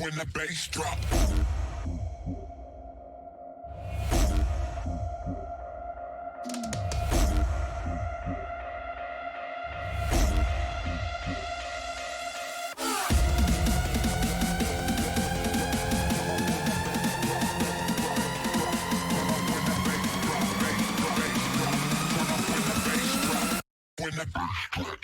when the bass drop. When the bass drop.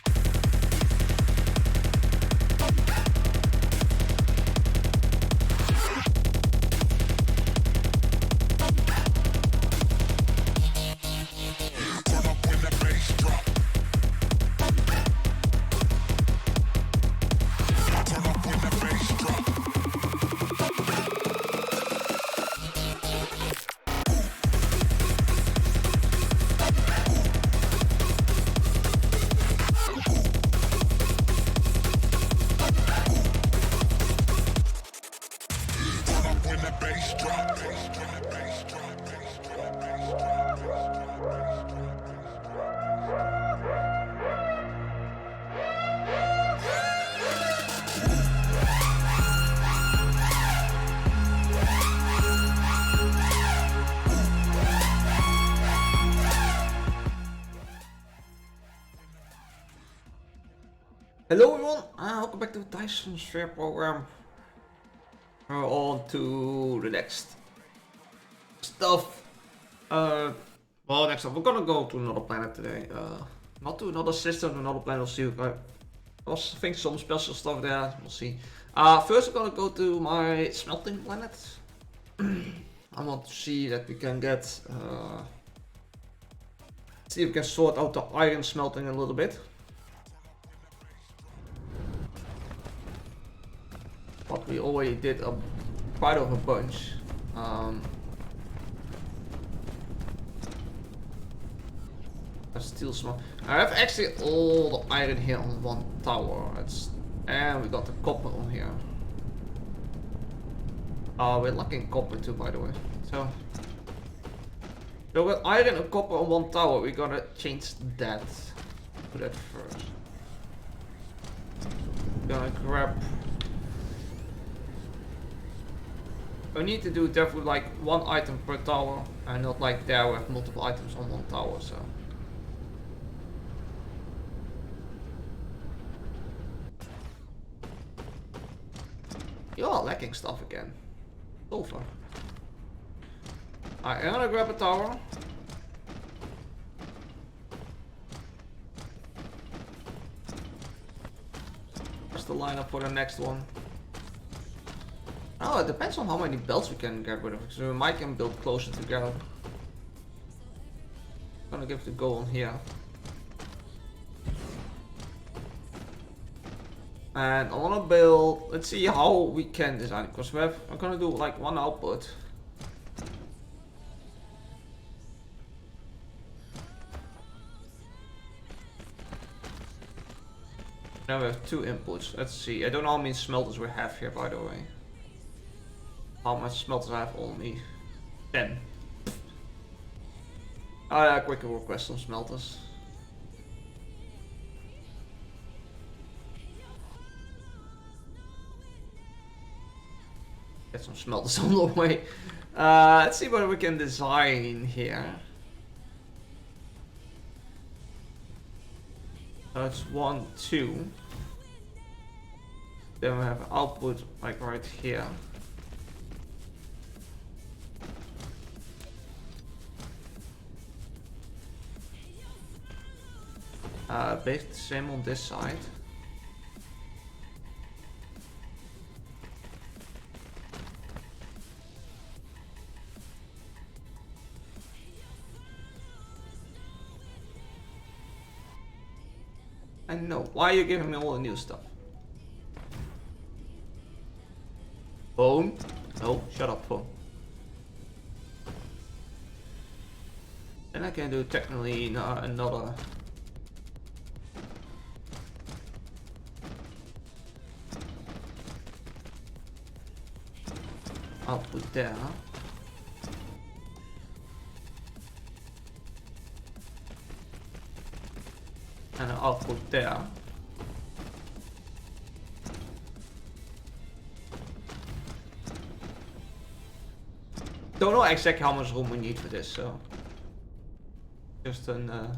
Hello everyone, welcome back to the Dyson share program. We're on to the next stuff. Next up we're gonna go to another planet today. Not to another system, to another planet. We'll see. I was thinking some special stuff there. We'll see. First we're gonna go to my smelting planet. I want to see that we can get. See if we can sort out the iron smelting a little bit. But we already did quite of a bunch. Steel smelt. I have actually all the iron here on one tower. And we got the copper on here. We're lacking copper too, by the way. So with iron and copper on one tower, we gotta change that. Do that first. Gonna grab. We need to do definitely like one item per tower, and not like there we have multiple items on one tower. You are lacking stuff again. Sulfur. Alright, I'm gonna grab a tower. What's the lineup for the next one? Oh, it depends on how many belts we can get rid of, so we might can build closer together. I'm gonna give it a go on here. And I wanna build, let's see how we can design it, because I'm gonna do like one output. Now we have two inputs. Let's see, I don't know how many smelters we have here, by the way. How much smelters I have on me? 10. Quick request some smelters. Get some smelters on the way. Let's see what we can design here. So it's 1, 2. Then we have output like right here. Basically the same on this side. I know, why are you giving me all the new stuff? Phone? No, shut up, phone. Then I can do technically another. Output there. And an output there. don't know exactly how much room we need for this, so just an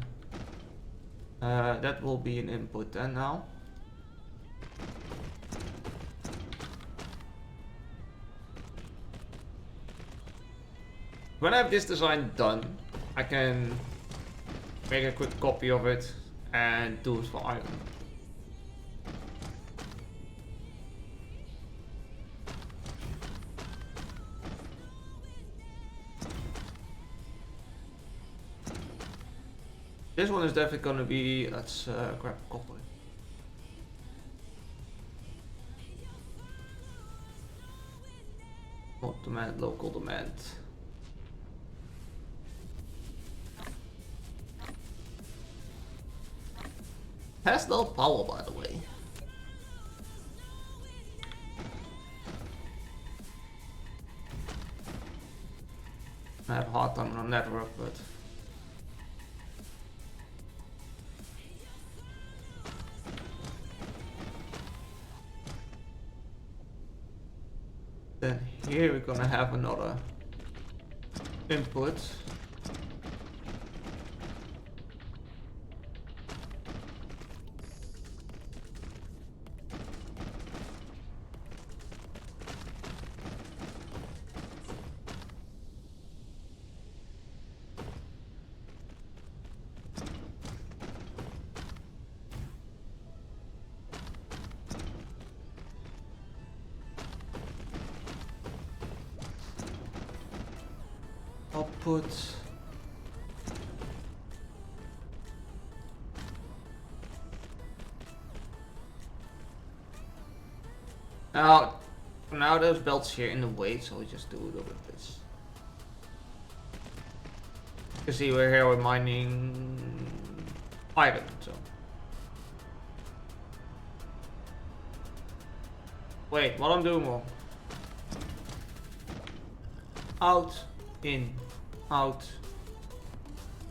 that will be an input then now. When I have this design done, I can make a quick copy of it and do it for iron. This one is definitely gonna be, let's grab copper. Not demand, local demand. Has no power, by the way. I have a hard time on network, but then here we're gonna have another input. Output. Now there's belts here in the way, so we just do it with this. You see, we're here, we're mining iron, so. Wait, what I'm doing wrong? Out, in, out,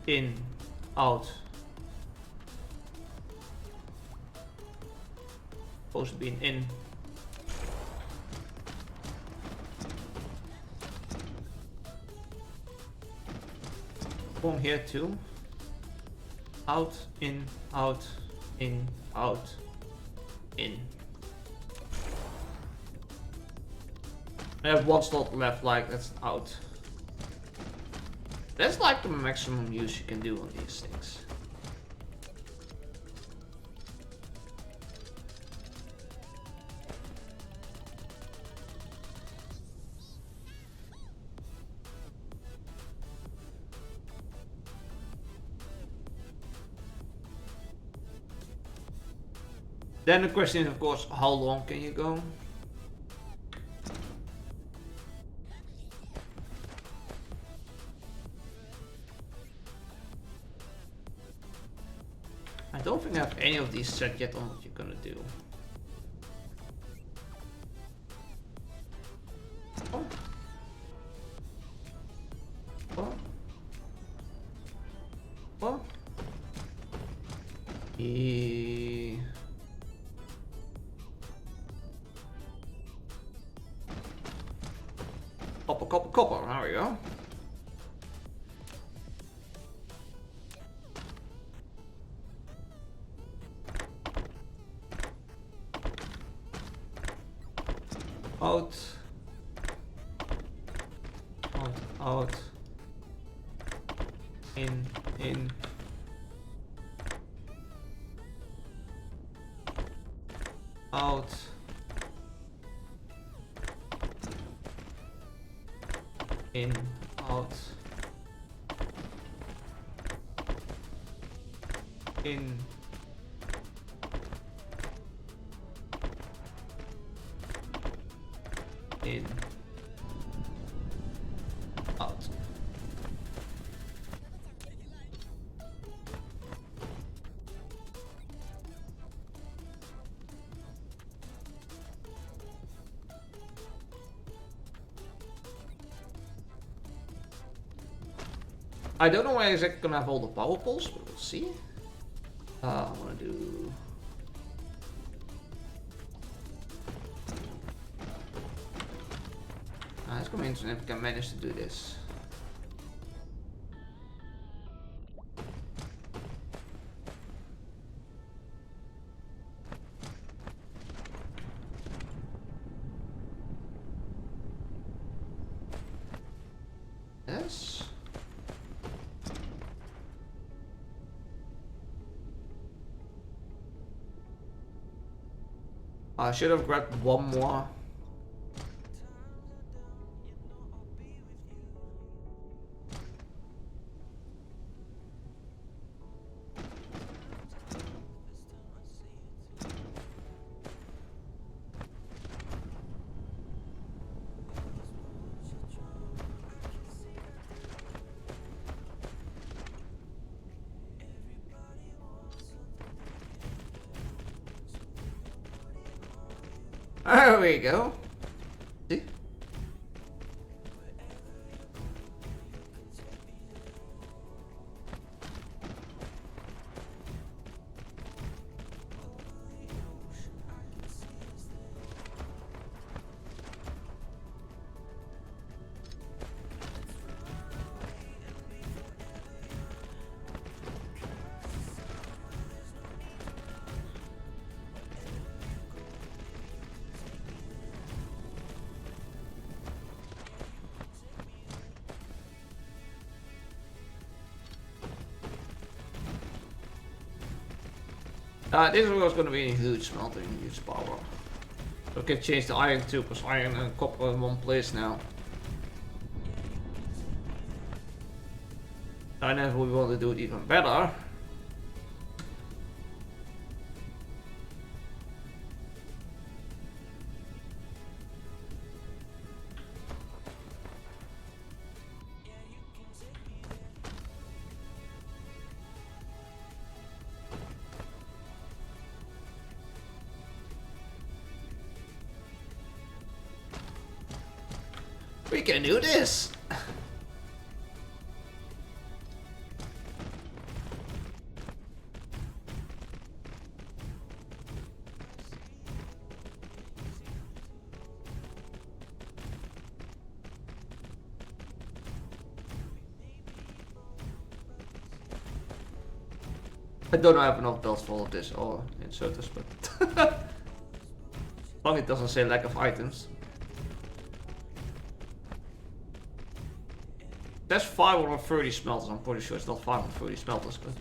in, out. Supposed to be an in. From here too. Out, in, out, in, out, in. I have one slot left, like that's out. That's like the maximum use you can do on these things. Then the question is, of course, how long can you go? I don't think I have any of these set yet on what you're gonna do. Oh. Oh. Oh. Copper, copper, copper, there we go. Out, out, out, in, out, in, out, in. In, out. I don't know where exactly gonna have all the power poles, but we'll see. I'm gonna do. Let's I'm interested if I can manage to do this. Yes. I should have grabbed one more. There we go. See? This was going to be a huge smelting, huge power. So I can change the iron too, because iron and copper are in one place now. And if we want to do it even better, we can do this! I don't have enough belts for all of this, or inserters, but as long as it doesn't say lack of items. That's 530 smelters, I'm pretty sure it's not 530 smelters, but...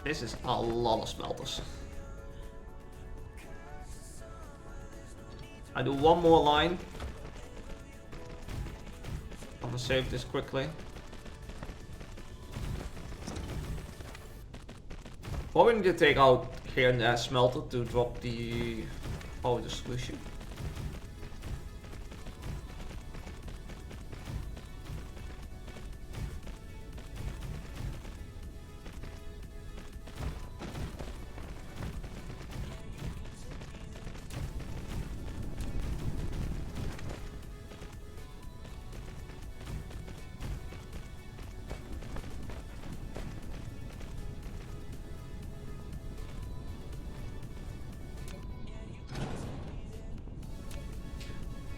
This is a lot of smelters. I do one more line. I'm gonna save this quickly. Probably need to take out here and there smelter to drop the powder solution.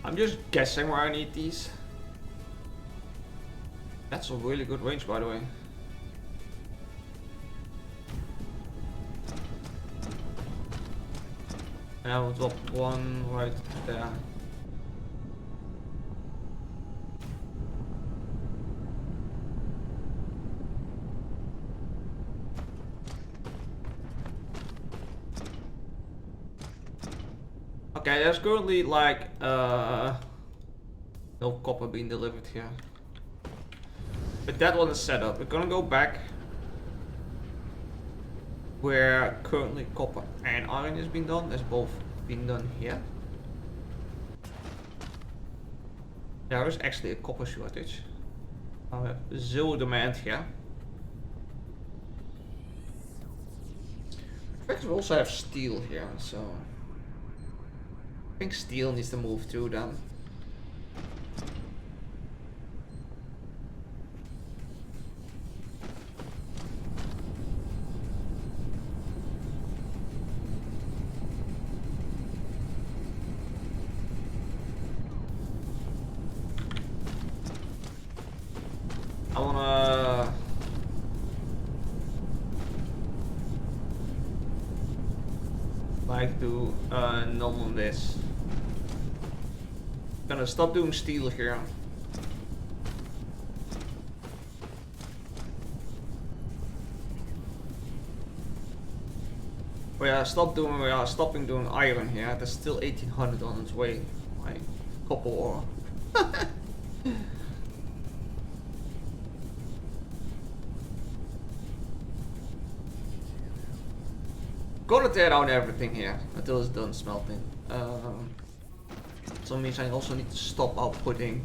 I'm just guessing where I need these. That's a really good range, by the way. And I will drop one right there. Okay, there's currently like no copper being delivered here. But that one is set up. We're gonna go back where currently copper and iron is being done. That's both being done here. There is actually a copper shortage. I have zero demand here. fact, we also have steel here, so I think steel needs to move too then. I wanna like do none on this. Gonna stop doing steel here. We are stopping doing iron here. There's still 1800 on its way. My copper ore. Gonna tear down everything here until it's done smelting. So it means I also need to stop outputting.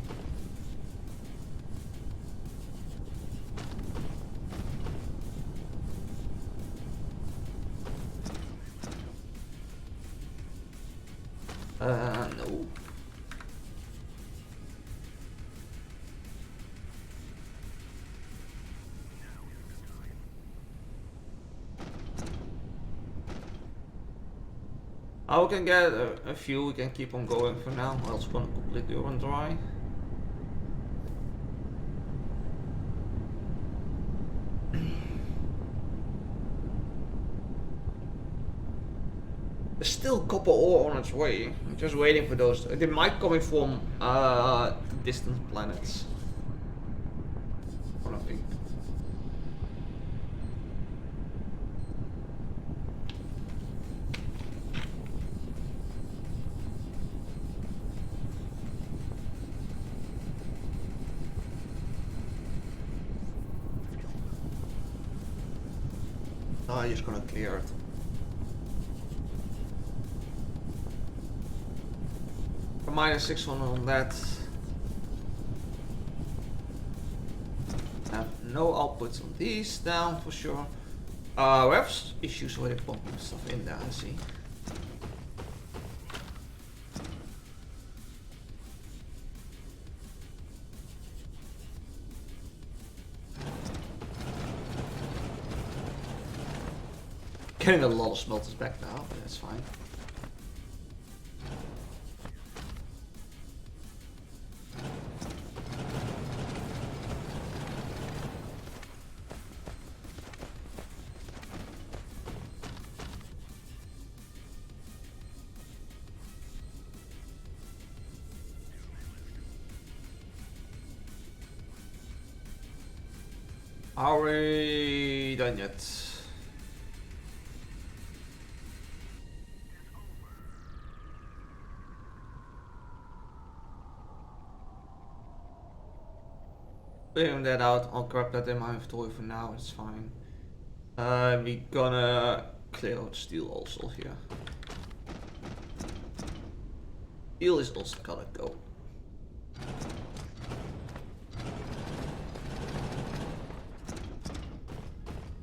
No. We can get a few, we can keep on going for now, or else we're gonna completely run dry. There's still copper ore on its way. I'm just waiting for those. They might coming from distant planets. What I think. I'm just gonna clear it. -6 on that. Have no outputs on these down for sure. We have issues with it pumping stuff in there, I see. Getting a lot of smelters back now, but that's fine. Are we done yet? Clearing that out, I'll grab that in my inventory for now, it's fine. We're gonna clear out steel also here. Steel is also gotta go.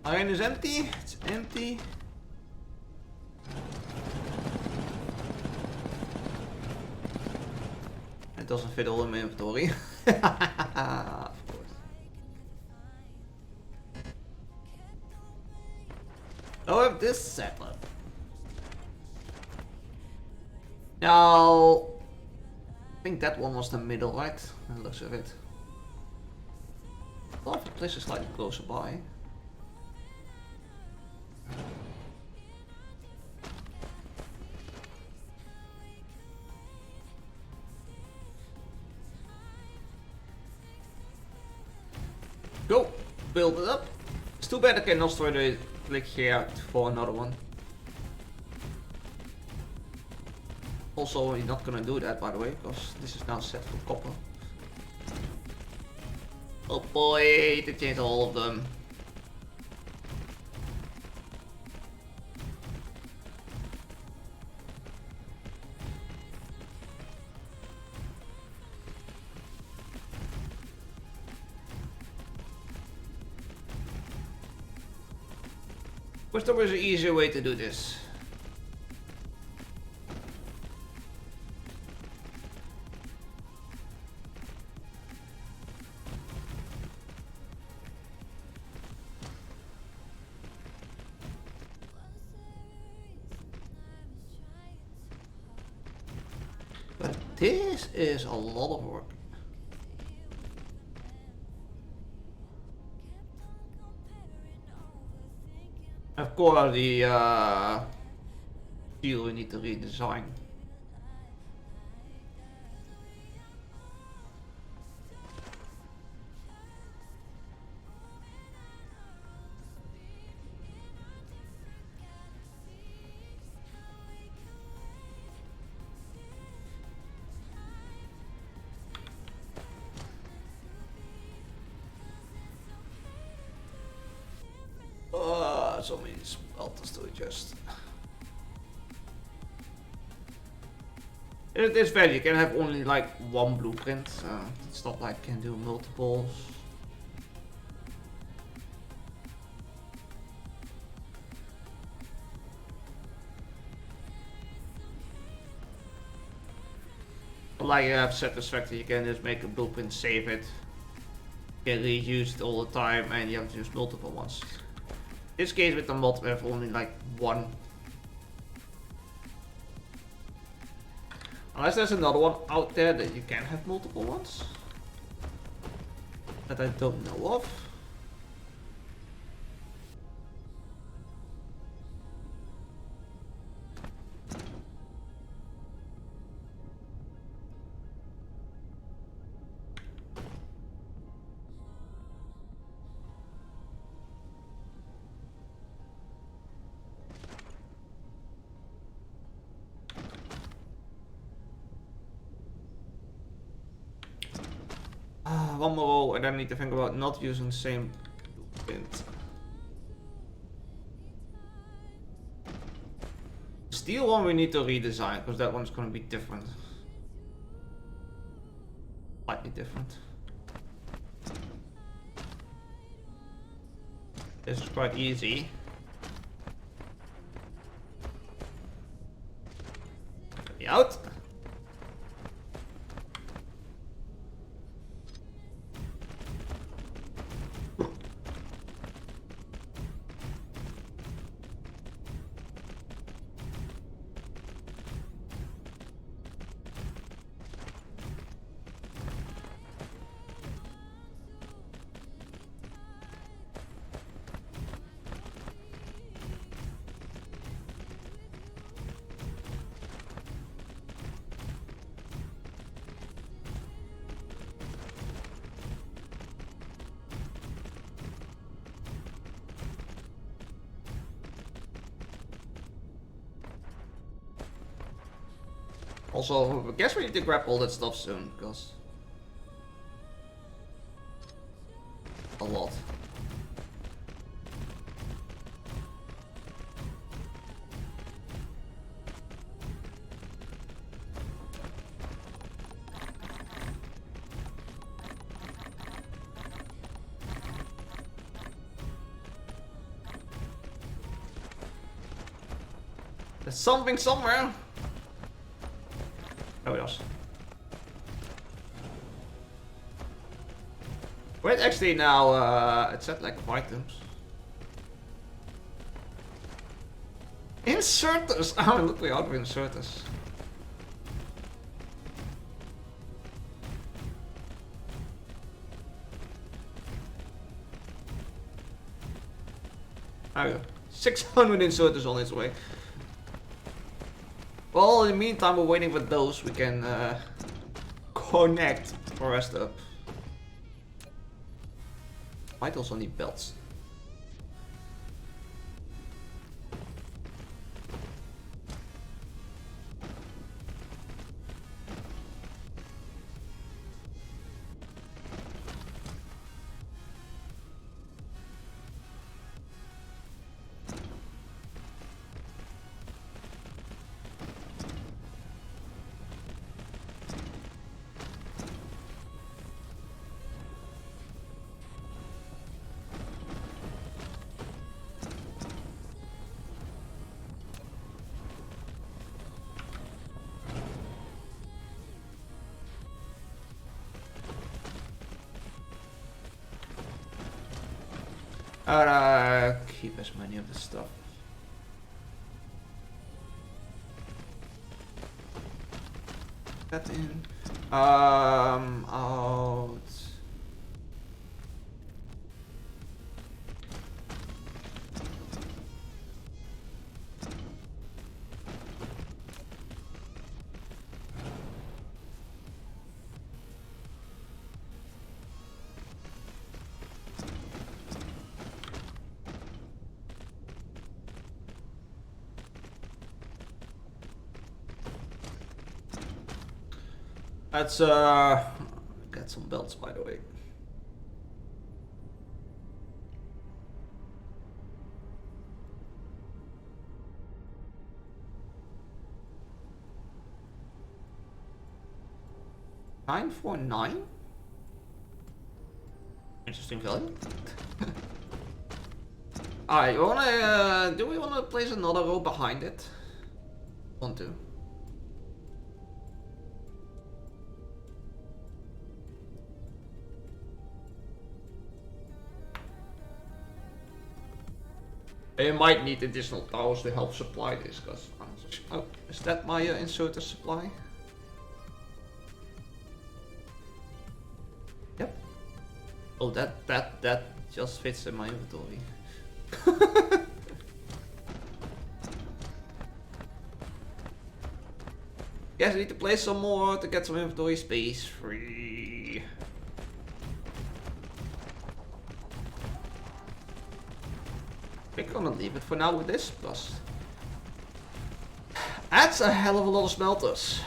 Iron is empty, it's empty. It doesn't fit all in my inventory. Of course. Oh, I have this setup. Now, I think that one was the middle, right? By the looks of it. A lot of the place is slightly closer by. Go! Build it up. It's too bad I cannot destroy the click here for another one. Also, we're not gonna do that, by the way, because this is now set for copper. Oh boy, they changed all of them. Wish there was an easier way to do this. But this is a lot of work. Of course, the steel we need to redesign. So many smelters to adjust. In this value, you can have only like one blueprint. It's not like you can do multiples. But like you have satisfactory, you can just make a blueprint, save it, you can reuse it all the time, and you have to use multiple ones. In this case with the mod we have only like one. Unless there's another one out there that you can have multiple ones. That I don't know of. One more row, and then I need to think about not using the same blueprint. Steel one we need to redesign, because that one's going to be different. Slightly different. This is quite easy. Get me out. Also, I guess we need to grab all that stuff soon, because a lot. There's something somewhere. Oh yes. Wait, actually now it's at like items. Inserters! Oh, look, we out of inserters. There we go. 600 inserters on its way. Well, in the meantime, we're waiting for those. We can connect the rest up. Might also need belts. Keep as many of this stuff. That in. Out. Let's get some belts, by the way. $949? Interesting value. Alright, you wanna do we wanna place another row behind it? Want to. You might need additional towers to help supply this, because oh, is that my inserter supply? Yep. Oh, that just fits in my inventory. Guess I need to place some more to get some inventory space free. I think I'm gonna leave it for now with this, plus that's a hell of a lot of smelters.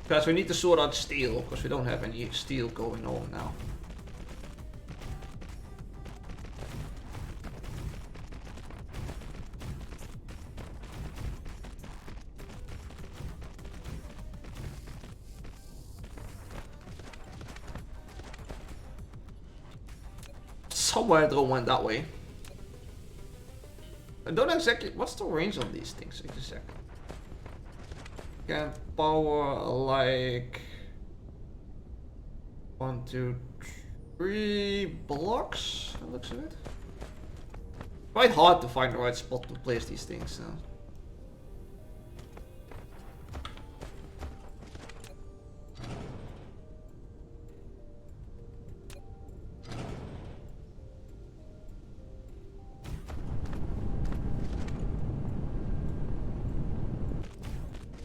Because we need to sort out steel, because we don't have any steel going on now. Somewhere the went that way. I don't know exactly what's the range on these things exactly. Can power like 1, 2, 3 blocks. That looks of it. Quite hard to find the right spot to place these things. So.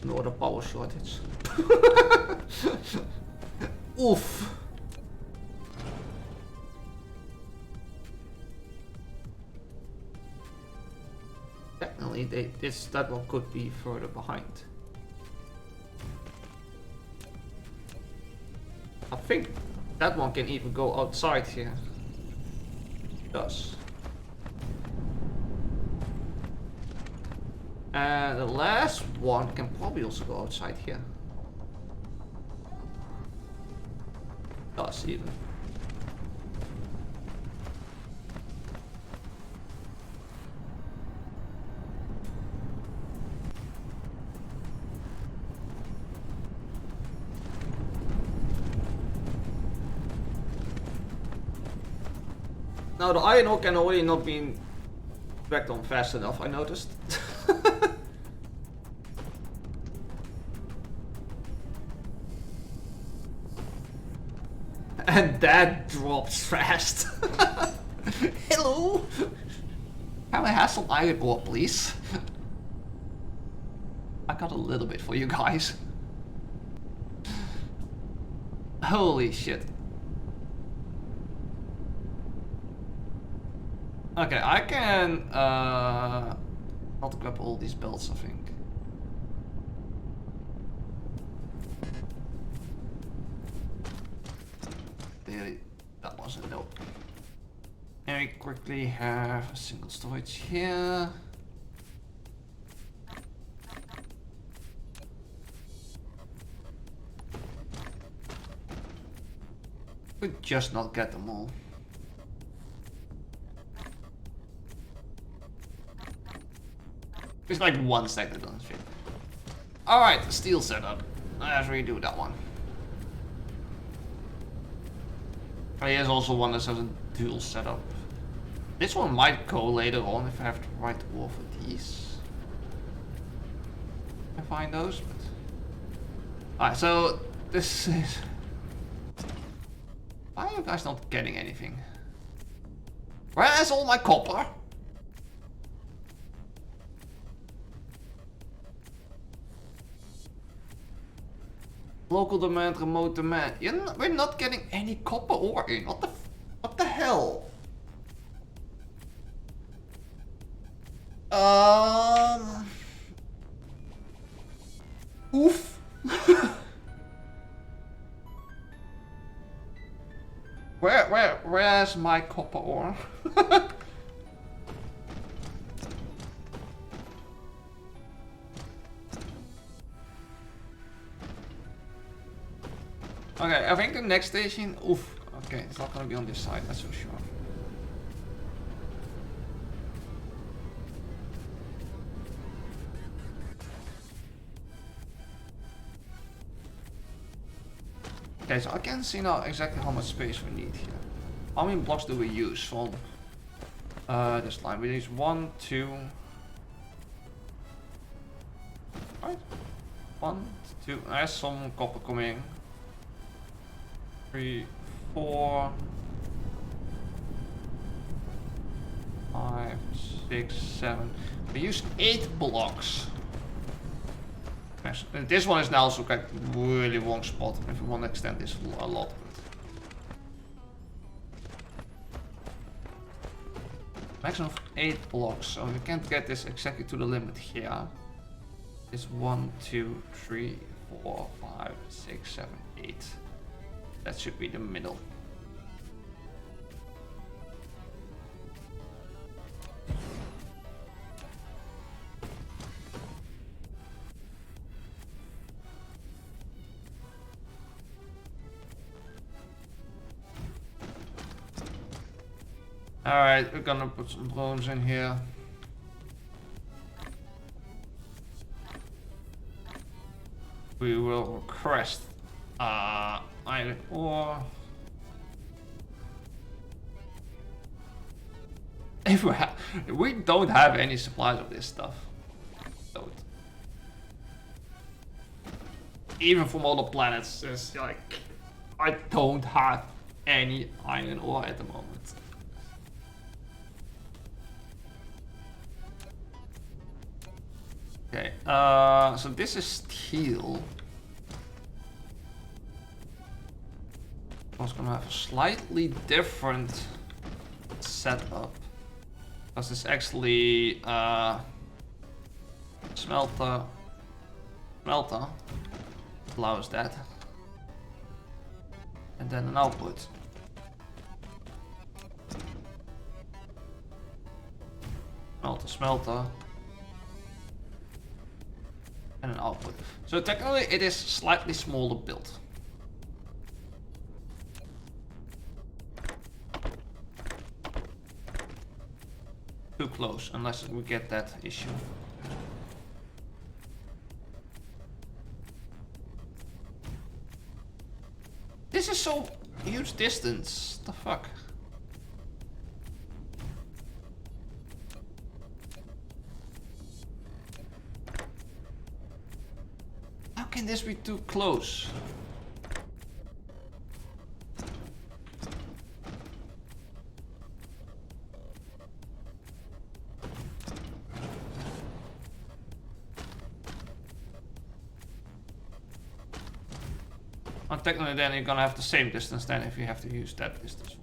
No, the power shortage. Oof. Technically, that one could be further behind. I think that one can even go outside here. It does. And the last one can probably also go outside here. Does even. Now the iron ore can already not be backed on fast enough, I noticed. And that drops fast. Hello? Can I have some iron ore, please? I got a little bit for you guys. Holy shit. Okay, I can not grab all these belts, I think. That wasn't no. Very quickly have a single storage here. Could just not get them all. There's like one stack that doesn't fit. Alright, the steel setup. Let's redo that one. Here's also one that has a dual setup. This one might go later on if I have the right ore for these. I find those, but... Alright, so this is... Why are you guys not getting anything? Where's all my copper? Local demand, remote demand. We're not getting any copper ore in. What the hell? Oof. Where's my copper ore? Okay, I think the next station, oof. Okay, it's not gonna be on this side, that's for sure. Okay, so I can see now exactly how much space we need here. How many blocks do we use from this line? We use 1, 2. Right? 1, 2. There's some copper coming. 3, 4, 5, 6, 7. We use 8 blocks. And this one is now also like really wrong spot if we want to extend this a lot. Maximum of 8 blocks, so we can't get this exactly to the limit here. It's 1, 2, 3, 4, 5, 6, 7, 8. That should be the middle. Alright, we're gonna put some drones in here. We will request iron ore. If we don't have any supplies of this stuff. Don't. Even from other planets, it's like I don't have any iron ore at the moment. Okay, so this is steel. I was gonna have a slightly different setup. Because it's actually smelter allows that. And then an output. Smelter. And an output. So technically it is slightly smaller build. Too close, unless we get that issue. This is so huge distance. The fuck? How can this be too close? Well, technically then you're gonna have the same distance then if you have to use that distance.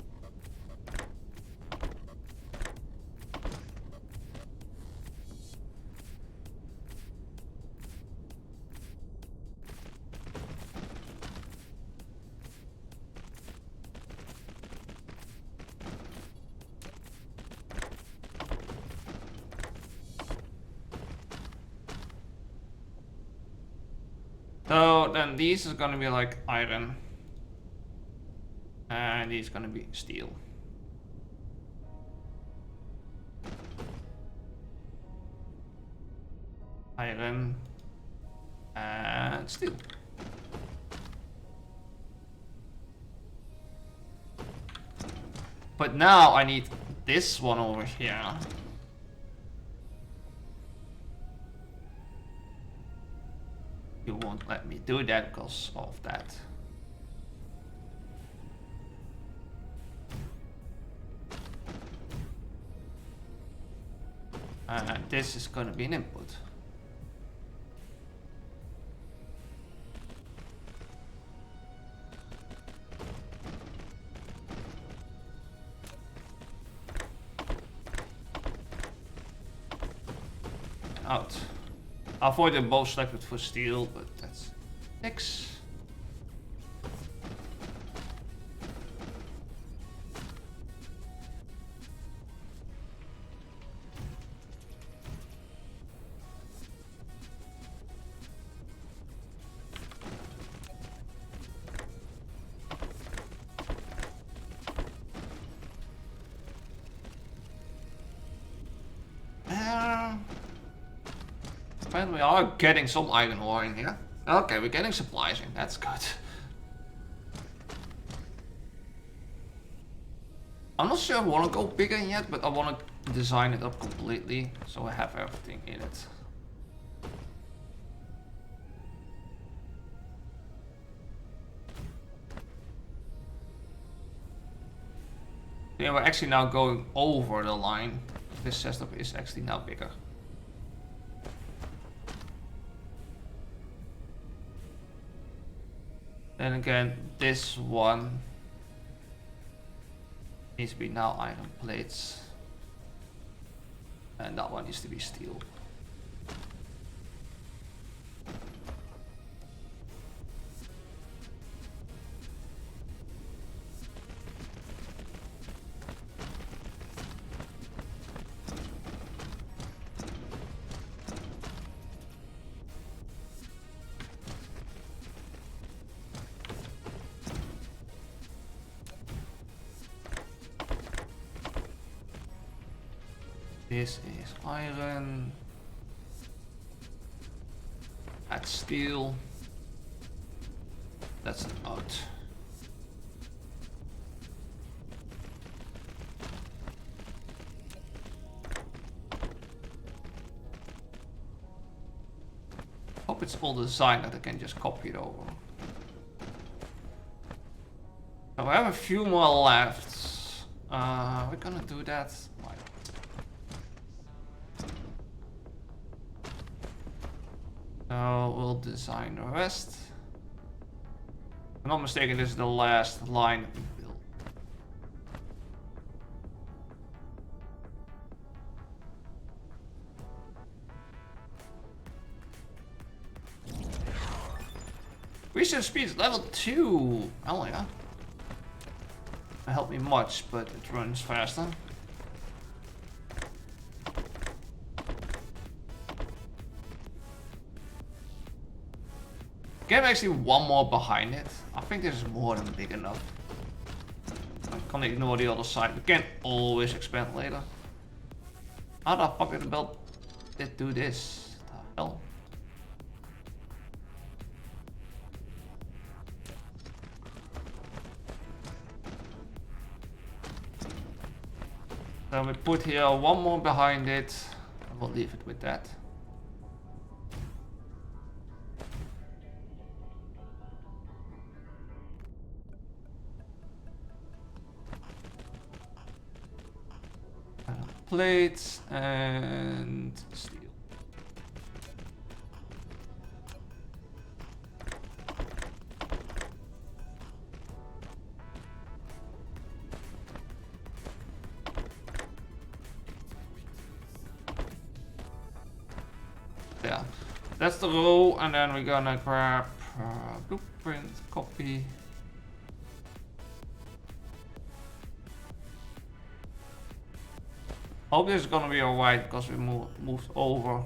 So then these is gonna be like iron. And these gonna be steel. Iron and steel. But now I need this one over here. You won't let me do that because of that. And this is gonna be an input. Out. I avoided both selected for steel, but that's X. We are getting some iron ore in here. Okay, we're getting supplies in. That's good. I'm not sure I want to go bigger yet, but I want to design it up completely so I have everything in it. Yeah, we're actually now going over the line. This setup is actually now bigger. Then again, this one needs to be now iron plates. And that one needs to be steel. This is iron. That's steel. That's an out. Hope it's all designed that I can just copy it over. So I have a few more left. We're gonna do that. Why not? So we'll design the rest. If I'm not mistaken, this is the last line that we built. Research speed is level 2. Oh yeah. That helped me much, but it runs faster. Get actually one more behind it. I think this is more than big enough. I can't ignore the other side. We can always expand later. How the fuck did the belt do this? The hell? So we put here one more behind it. And we'll leave it with that. Plates and steel. Yeah, that's the row, and then we're gonna grab blueprint, copy. Hope this is gonna be alright because we moved over.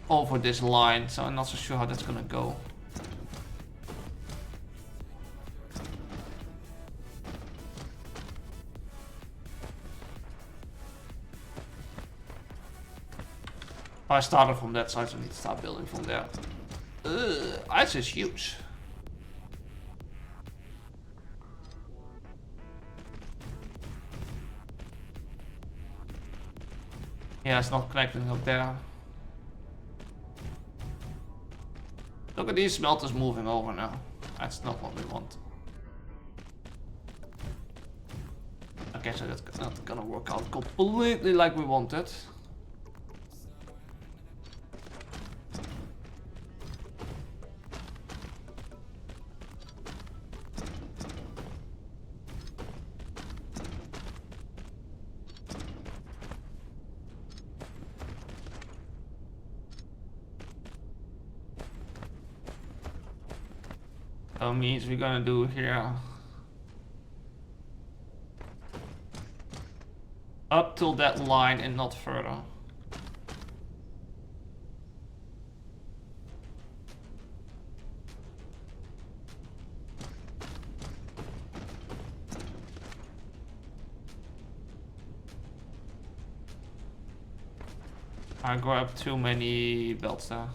Over this line, so I'm not so sure how that's gonna go. I started from that side, so I need to start building from there. Ice is huge. Yeah, it's not connecting up there. Look at these smelters moving over now. That's not what we want. Okay, so that's not gonna work out completely like we wanted. That means we're gonna do here up till that line and not further. I grabbed too many belts there.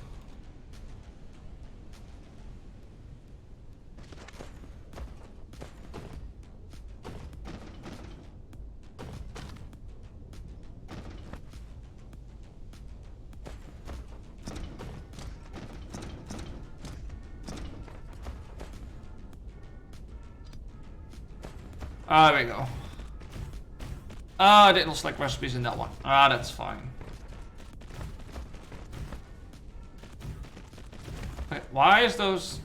Ah, there we go. Ah, I didn't select recipes in that one. Ah, that's fine. Okay, why is those...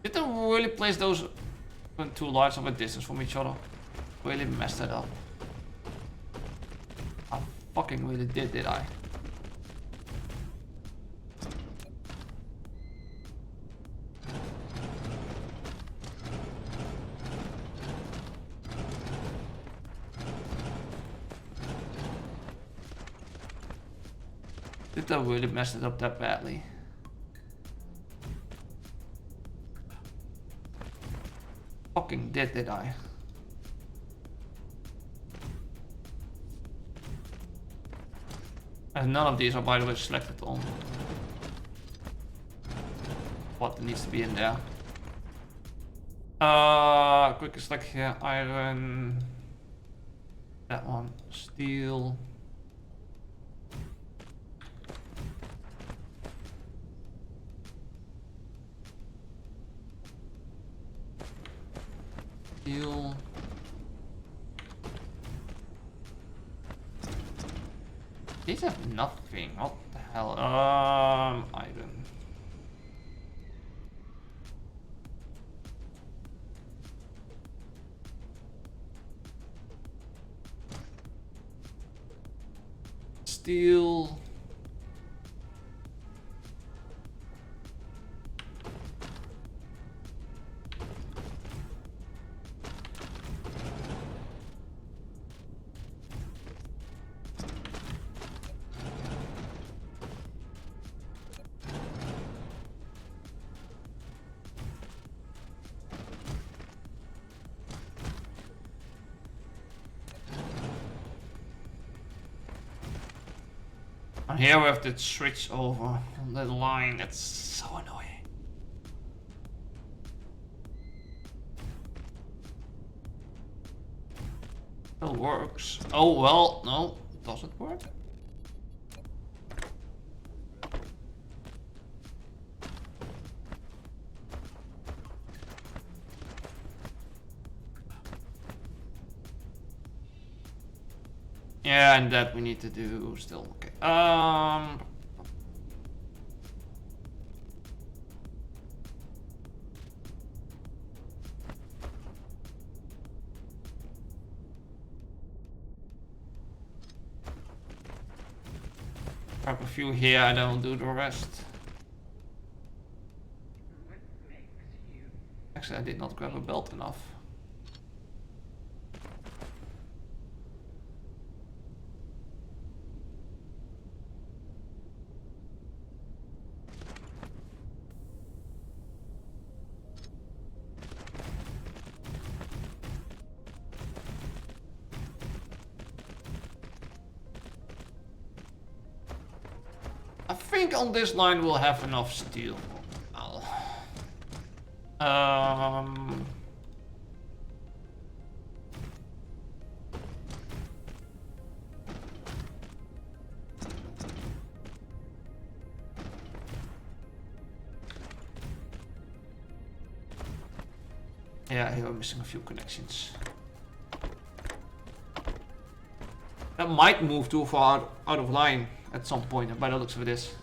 Did they really place those too large of a distance from each other? Really messed it up. I fucking really did I? Did I really mess it up that badly? Fucking did I? And none of these are, by the way, selected on what needs to be in there. Quick select here, iron. That one, steel. Steel. These have nothing. What the hell? Iron. Steel. And here we have to switch over on that line. That's so annoying. Still works. Oh well, no, does it work? Yeah, and that we need to do still. Okay. Grab a few here and then we'll do the rest. Actually, I did not grab a belt enough. I think on this line we'll have enough steel. Well, yeah, here we're missing a few connections. That might move too far out of line at some point by the looks of this.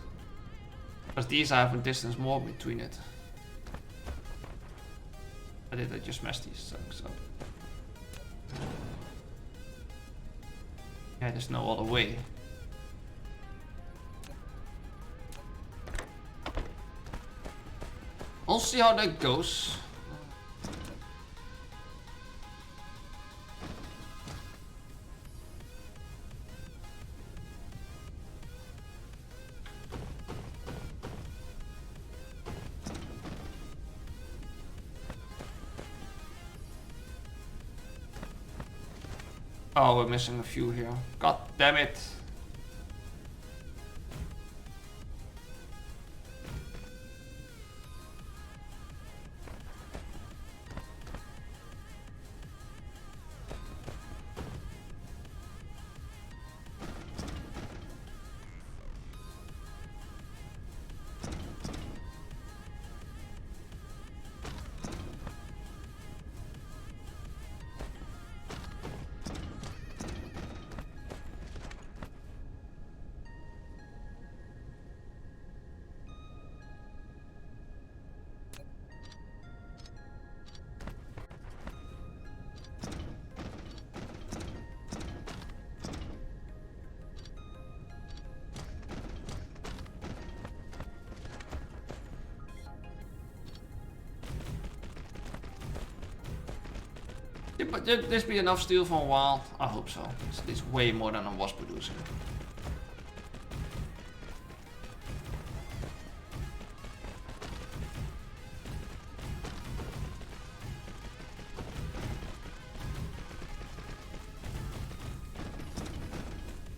Because these have a distance more between it. I did I just mess these things up? Yeah, there's no other way. We'll see how that goes. Oh, we're missing a few here. God damn it. But this be enough steel for a while? I hope so. It's way more than I was producing.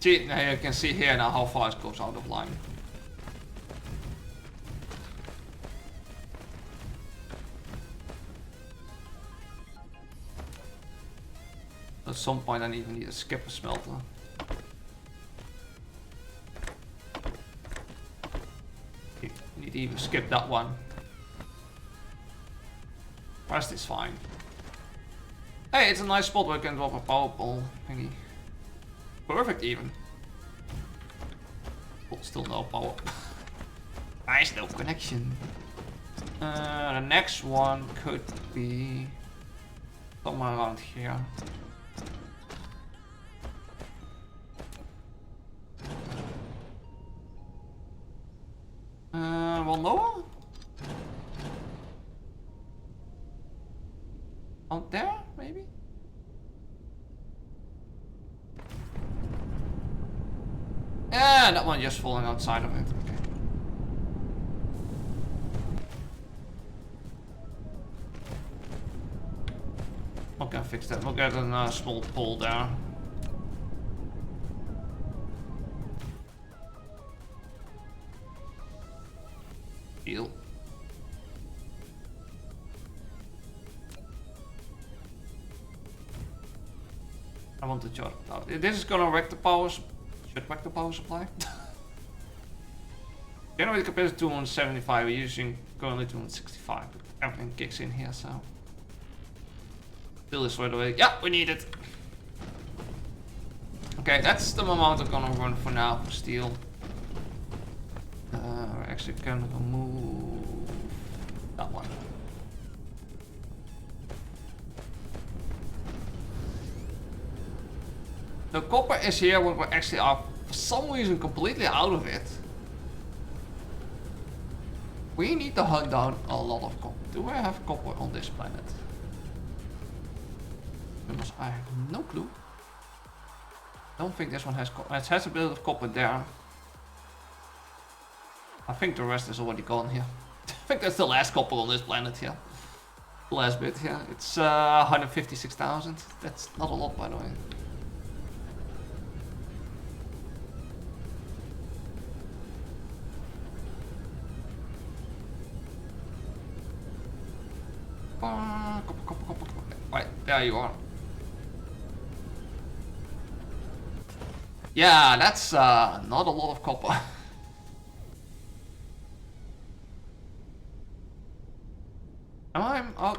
See, now you can see here now how far it goes out of line. At some point I even need to skip a smelter. You need to even skip that one. Rest is fine. Hey, it's a nice spot where I can drop a power pole thingy. Perfect even. Oh, still no power. Nice, no connection. The next one could be somewhere around here. Well, lower? Out there, maybe? Yeah, that one just falling outside of it. Okay. Okay, fix that. We'll get a small pole there. Deal. I want to charge it out. This is gonna wreck the power. Should wreck the power supply. Generate capacity 275. We're using currently 265, but everything kicks in here, so. Still is right away. Yeah, we need it. Okay, that's the amount I'm gonna run for now for steel. We're actually gonna remove that one. The copper is here when we actually are for some reason completely out of it. We need to hunt down a lot of copper. Do I have copper on this planet? Because I have no clue. I don't think this one has copper. It has a bit of copper there. I think the rest is already gone here. I think that's the last copper on this planet here. The last bit here. It's 156,000. That's not a lot, by the way. Copper. Right, there you are. Yeah, that's not a lot of copper. I'm out.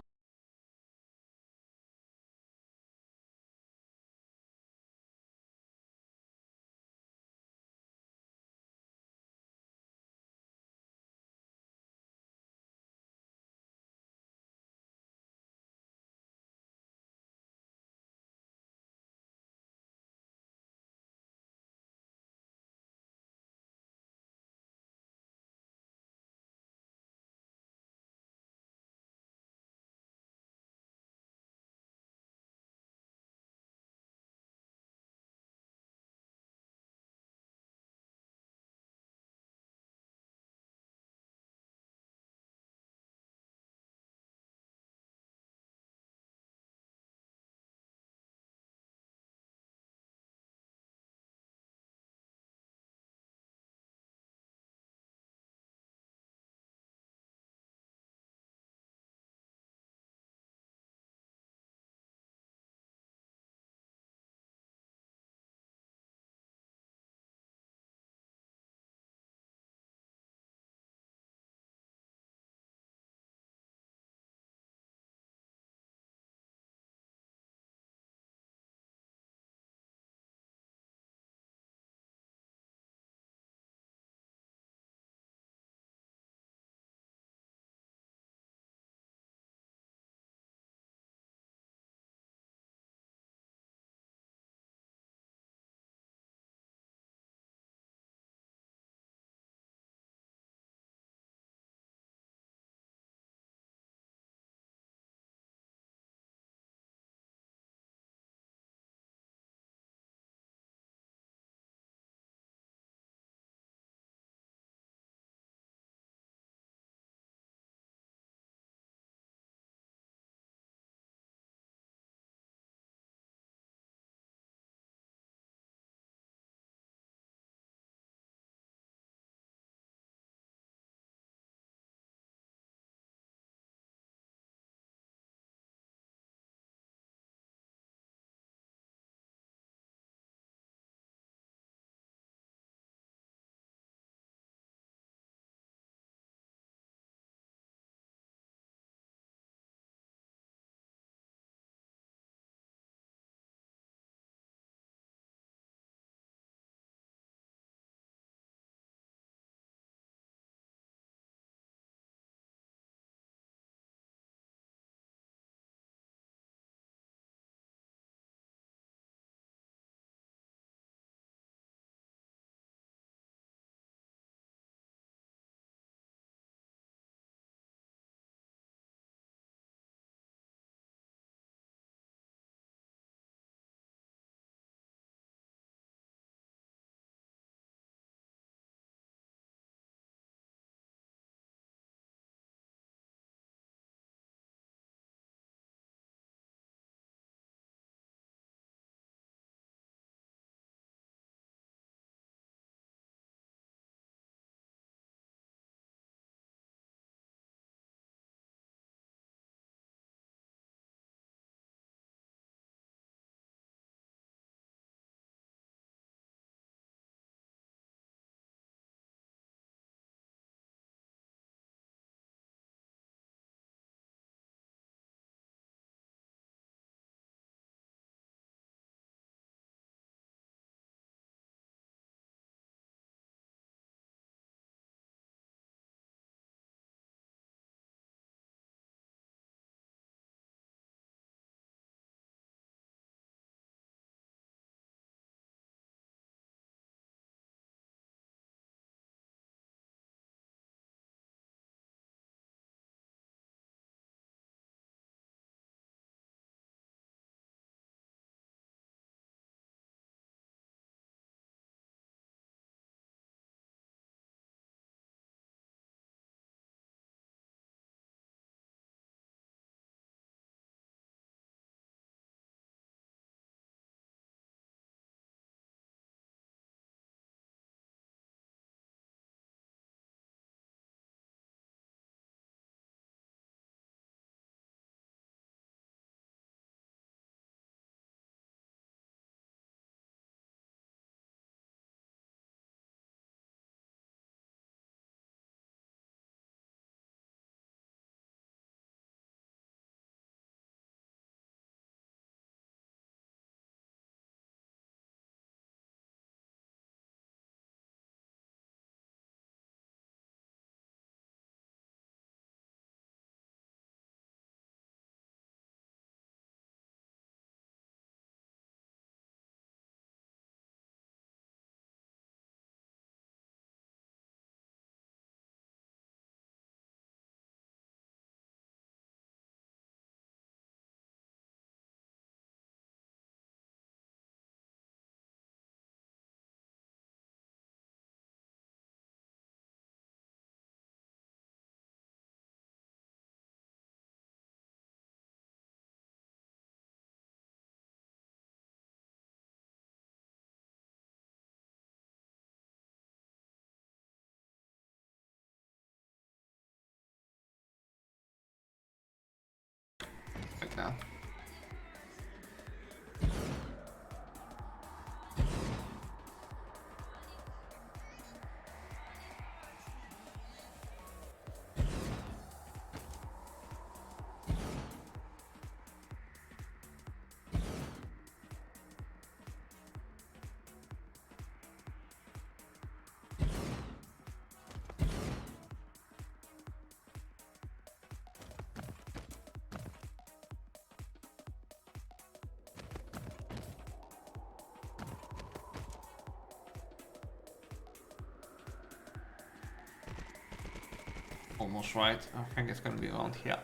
almost right. I think it's gonna be around here.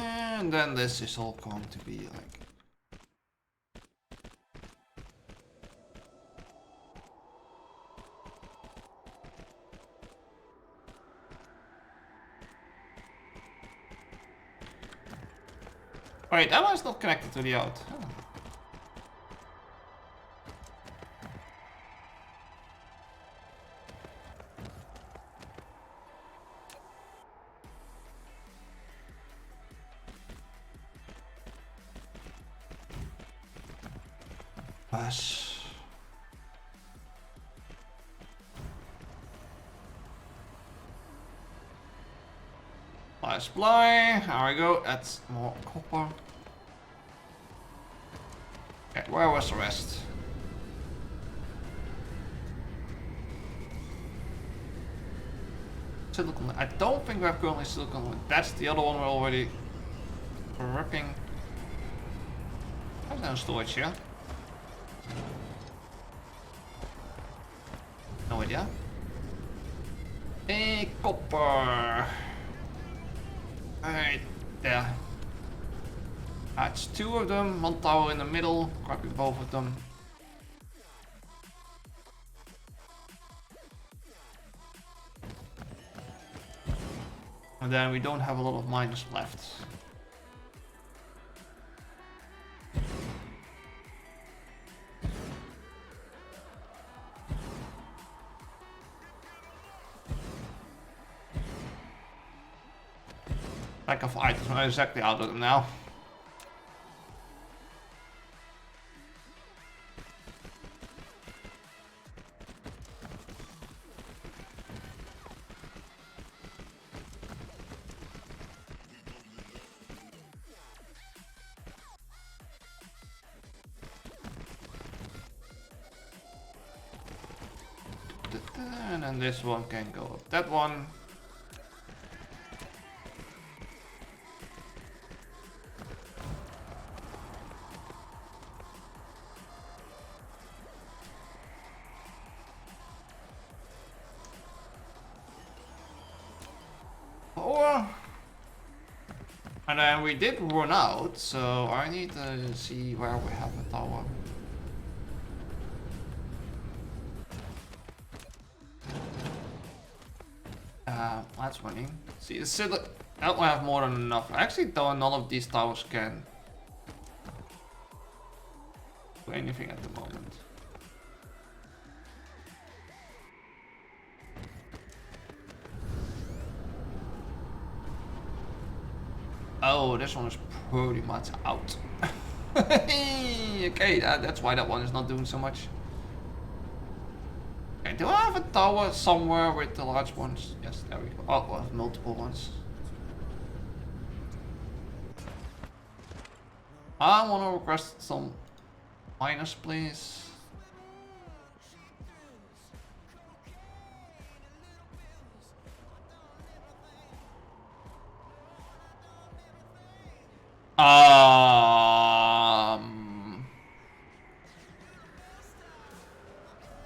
And then this is all going to be like... Wait, that one's not connected to the out. Oh. Bus. Supply. There we go. That's more copper. Okay, where was the rest? Silicon. I don't think we have currently silicon. That's the other one we're already prepping. There's no storage here. No idea. A copper. Right there. That's two of them. One tower in the middle. Grabbing both of them. And then we don't have a lot of miners left. Lack of items, I'm exactly out of them now. And then this one can go up that one. And then we did run out, so I need to see where we have a tower. That's running. See, the still that will have more than enough. Actually, though, none of these towers can do anything at the moment. Oh, this one is pretty much out. Okay, that's why that one is not doing so much. Okay, do I have a tower somewhere with the large ones? Yes, there we go. Oh, well, multiple ones. I want to request some miners, please.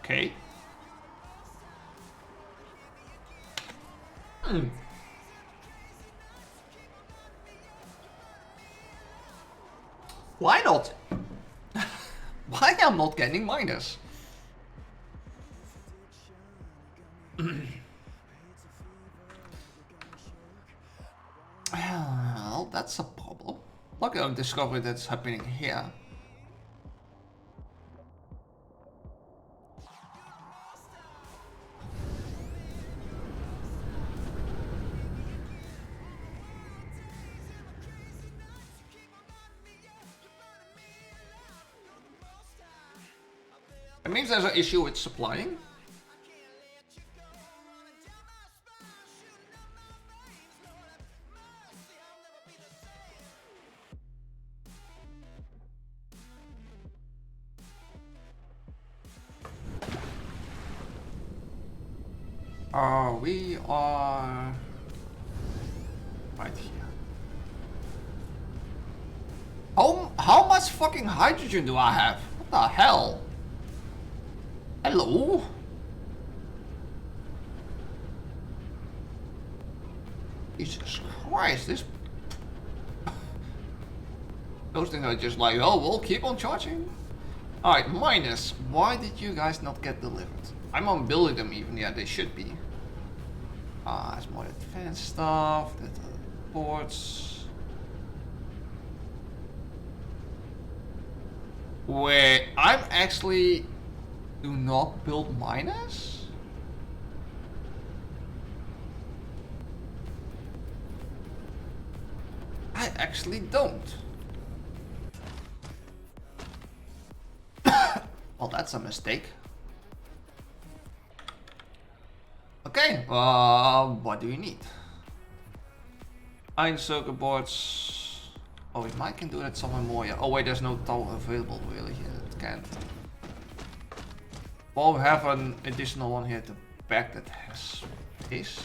Okay. Why not? Why am I not getting minus? Well, that's a problem. Look at the discovery that's happening here. It means there's an issue with supplying. We are right here. How much fucking hydrogen do I have? What the hell? Hello? Jesus Christ, this... Those things are just like, oh, we'll keep on charging. Alright, minus. Why did you guys not get delivered? I'm on building them even. Yeah, they should be. It's more advanced stuff. The ports. Wait, I'm actually... Do not build minus? I actually don't. Well, that's a mistake. Okay, what do we need? Iron circuit boards. Oh, we might can do that somewhere more. Yeah. Oh wait, there's no tower available really here. It can't. Well, we have an additional one here at the back that has this.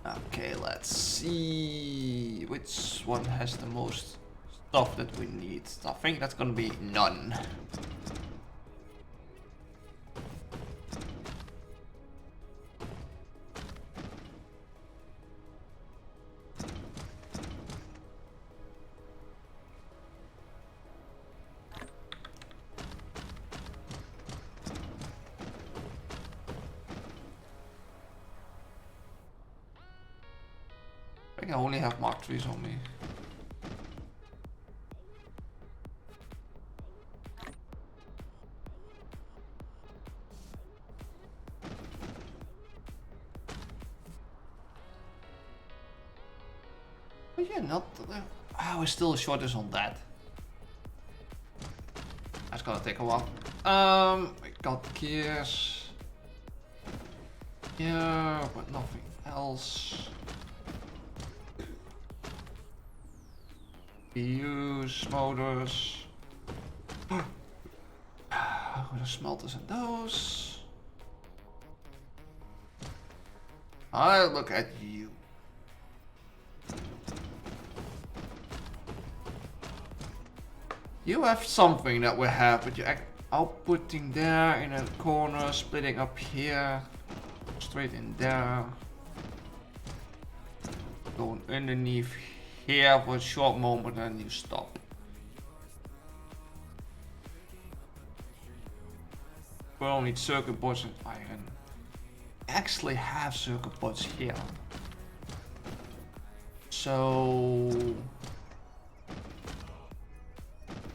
Okay, let's see which one has the most stuff that we need. I think that's gonna be none. I think I only have Mark 3s on me. But yeah, not... we're still shortest on that. That's gonna take a while. We got gears. Yeah, but nothing else. Use motors. The smelters and those. I look at you. You have something that we have, but you're outputting there in a corner, splitting up here, straight in there, going underneath here for a short moment and you stop. We don't need circuit boards and iron. Actually have circuit boards here. So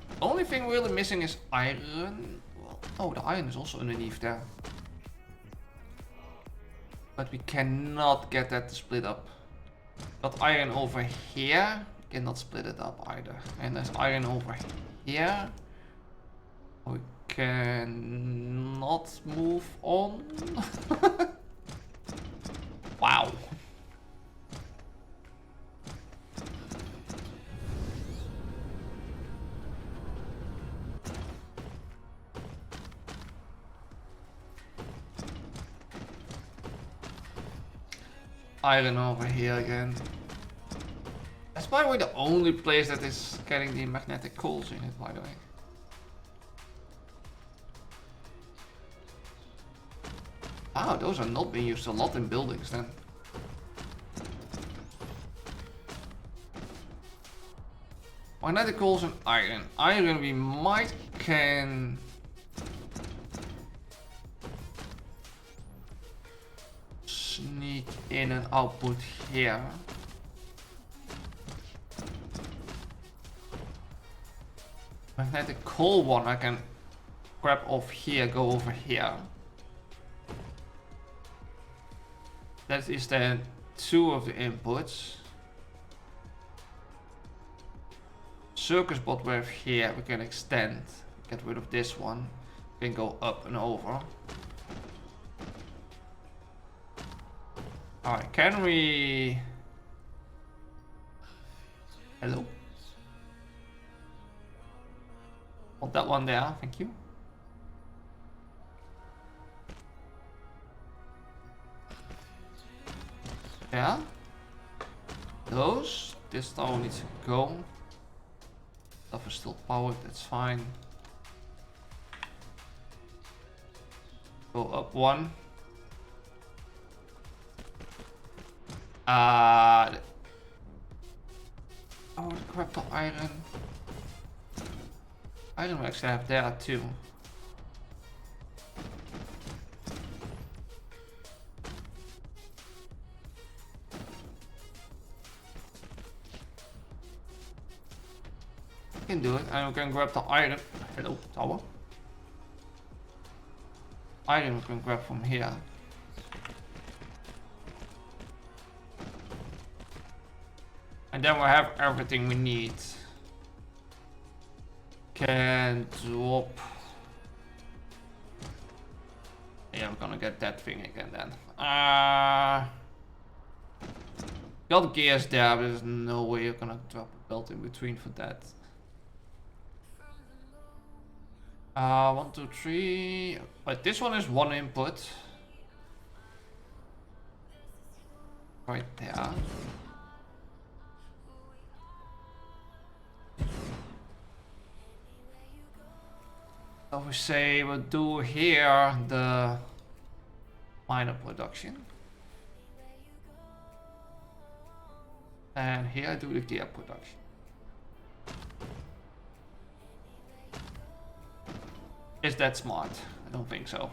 the only thing really missing is iron. Well, oh, the iron is also underneath there. But we cannot get that to split up. Got iron over here. Cannot split it up either. And there's iron over here. We cannot move on. Wow. Iron over here again. That's by the way the only place that is getting the magnetic coals in it, by the way. Wow, those are not being used a lot in buildings then. Magnetic coals and iron. Iron we might can... sneak in and output here. Magnetic coal one I can grab off here, go over here. That is then two of the inputs. Circus board we have here, we can extend, get rid of this one, we can go up and over. Alright, can we... Hello? Want that one there, thank you. Yeah. Those. This tower needs to go. Stuff is still powered, that's fine. Go up one. I would grab the iron. Iron we actually have there too. Can do it, and we can grab the iron. Hello, tower. Iron we can grab from here. And then we have everything we need. Can drop. Yeah, we're gonna get that thing again then. Got gears there, but there's no way you're gonna drop a belt in between for that. 1, 2, 3. But this one is one input. Right there. So we say we'll do here the minor production. And here I do the gear production. Is that smart? I don't think so.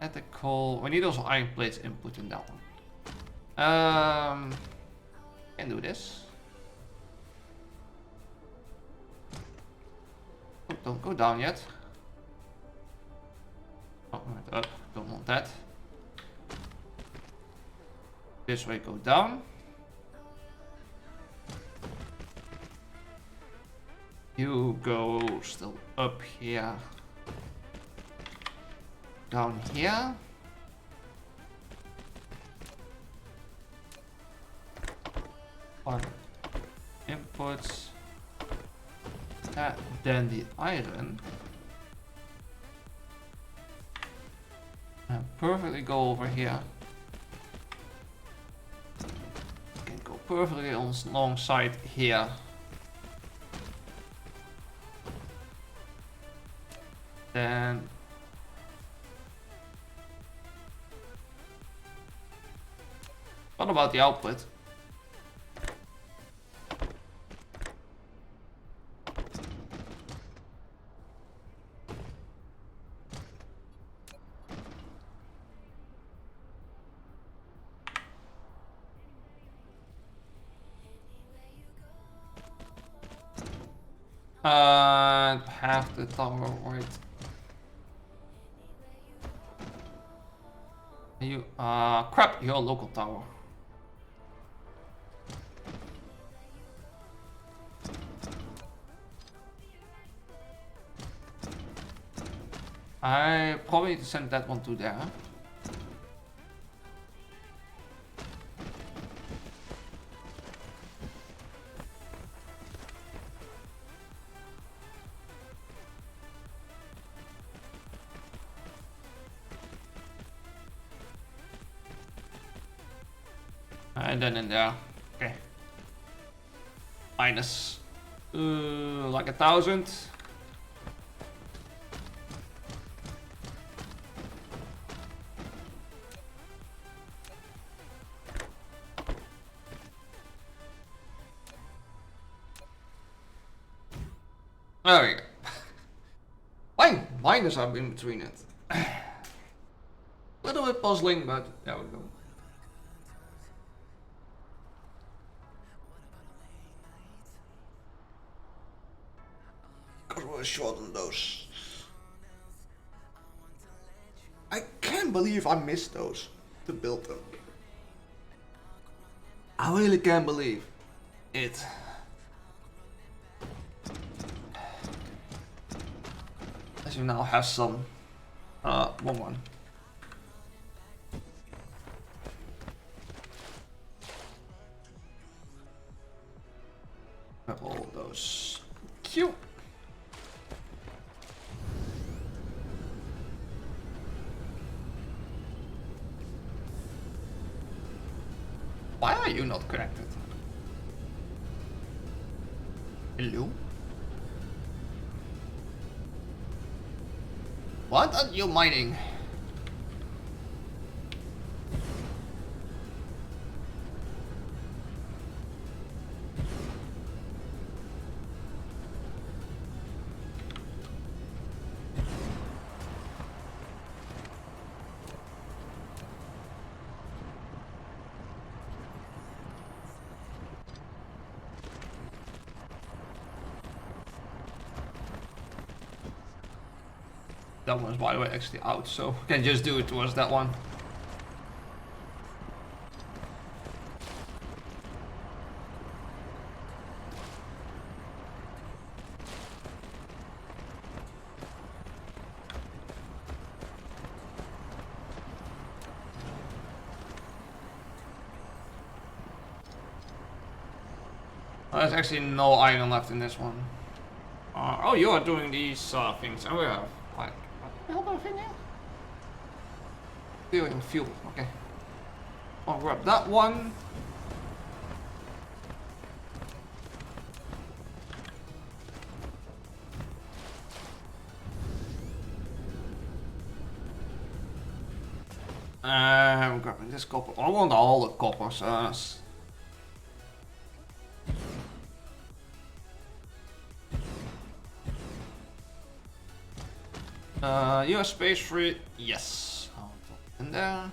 Add the coal. We need also iron plates input in that one. Can do this. Oh, don't go down yet. Oh, right up. Don't want that. This way go down. You go still up here. Down here. On inputs. Then the iron. And perfectly go over here. Can go perfectly alongside here. Then what about the output? Half the tower, right? You, crap, your local tower. I probably need to send that one to there. And then in there. Okay. Minus like 1,000. There we go. Fine, minus are in between it. Little bit puzzling, but there we go. Got really short on those. I can't believe I missed those to build them. I really can't believe it. As you now have some one. Grab all those. Cute. Why are you not connected? Hello? What are you mining? That one's, by the way, actually out, so can just do it towards that one. There's actually no iron left in this one. Oh, you are doing these things, and we have like what the hell do I here? Doing fuel. Okay. I'll grab that one. I'm grabbing this copper. I want all the coppers. You have space for it? Yes. I'll drop it in there.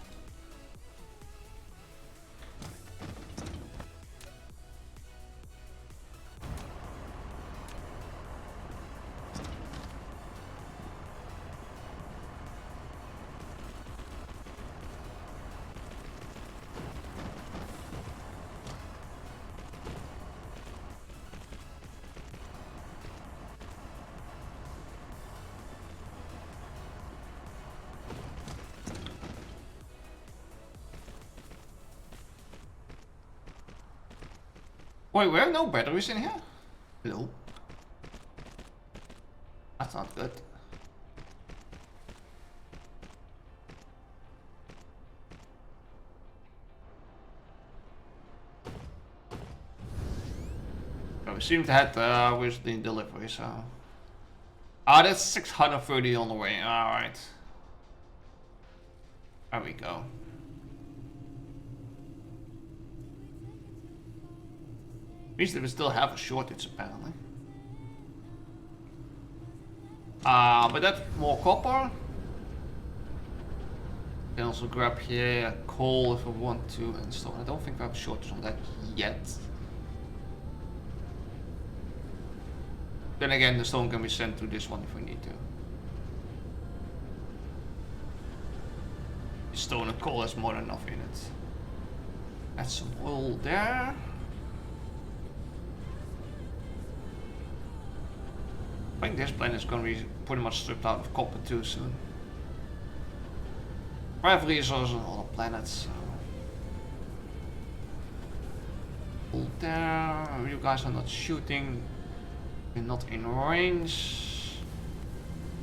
Wait, we have no batteries in here? No. That's not good. So we seem to head with the delivery, so... Ah, that's 630 on the way, alright. There we go. Means that we still have a shortage apparently. But that's more copper. Can also grab here coal if I want to and stone. I don't think we have a shortage on that yet. Then again, the stone can be sent to this one if we need to. Stone and coal has more than enough in it. Add some oil there. I think this planet is going to be pretty much stripped out of copper too soon. I have resources on other planets. Hold there. You guys are not shooting. You're not in range.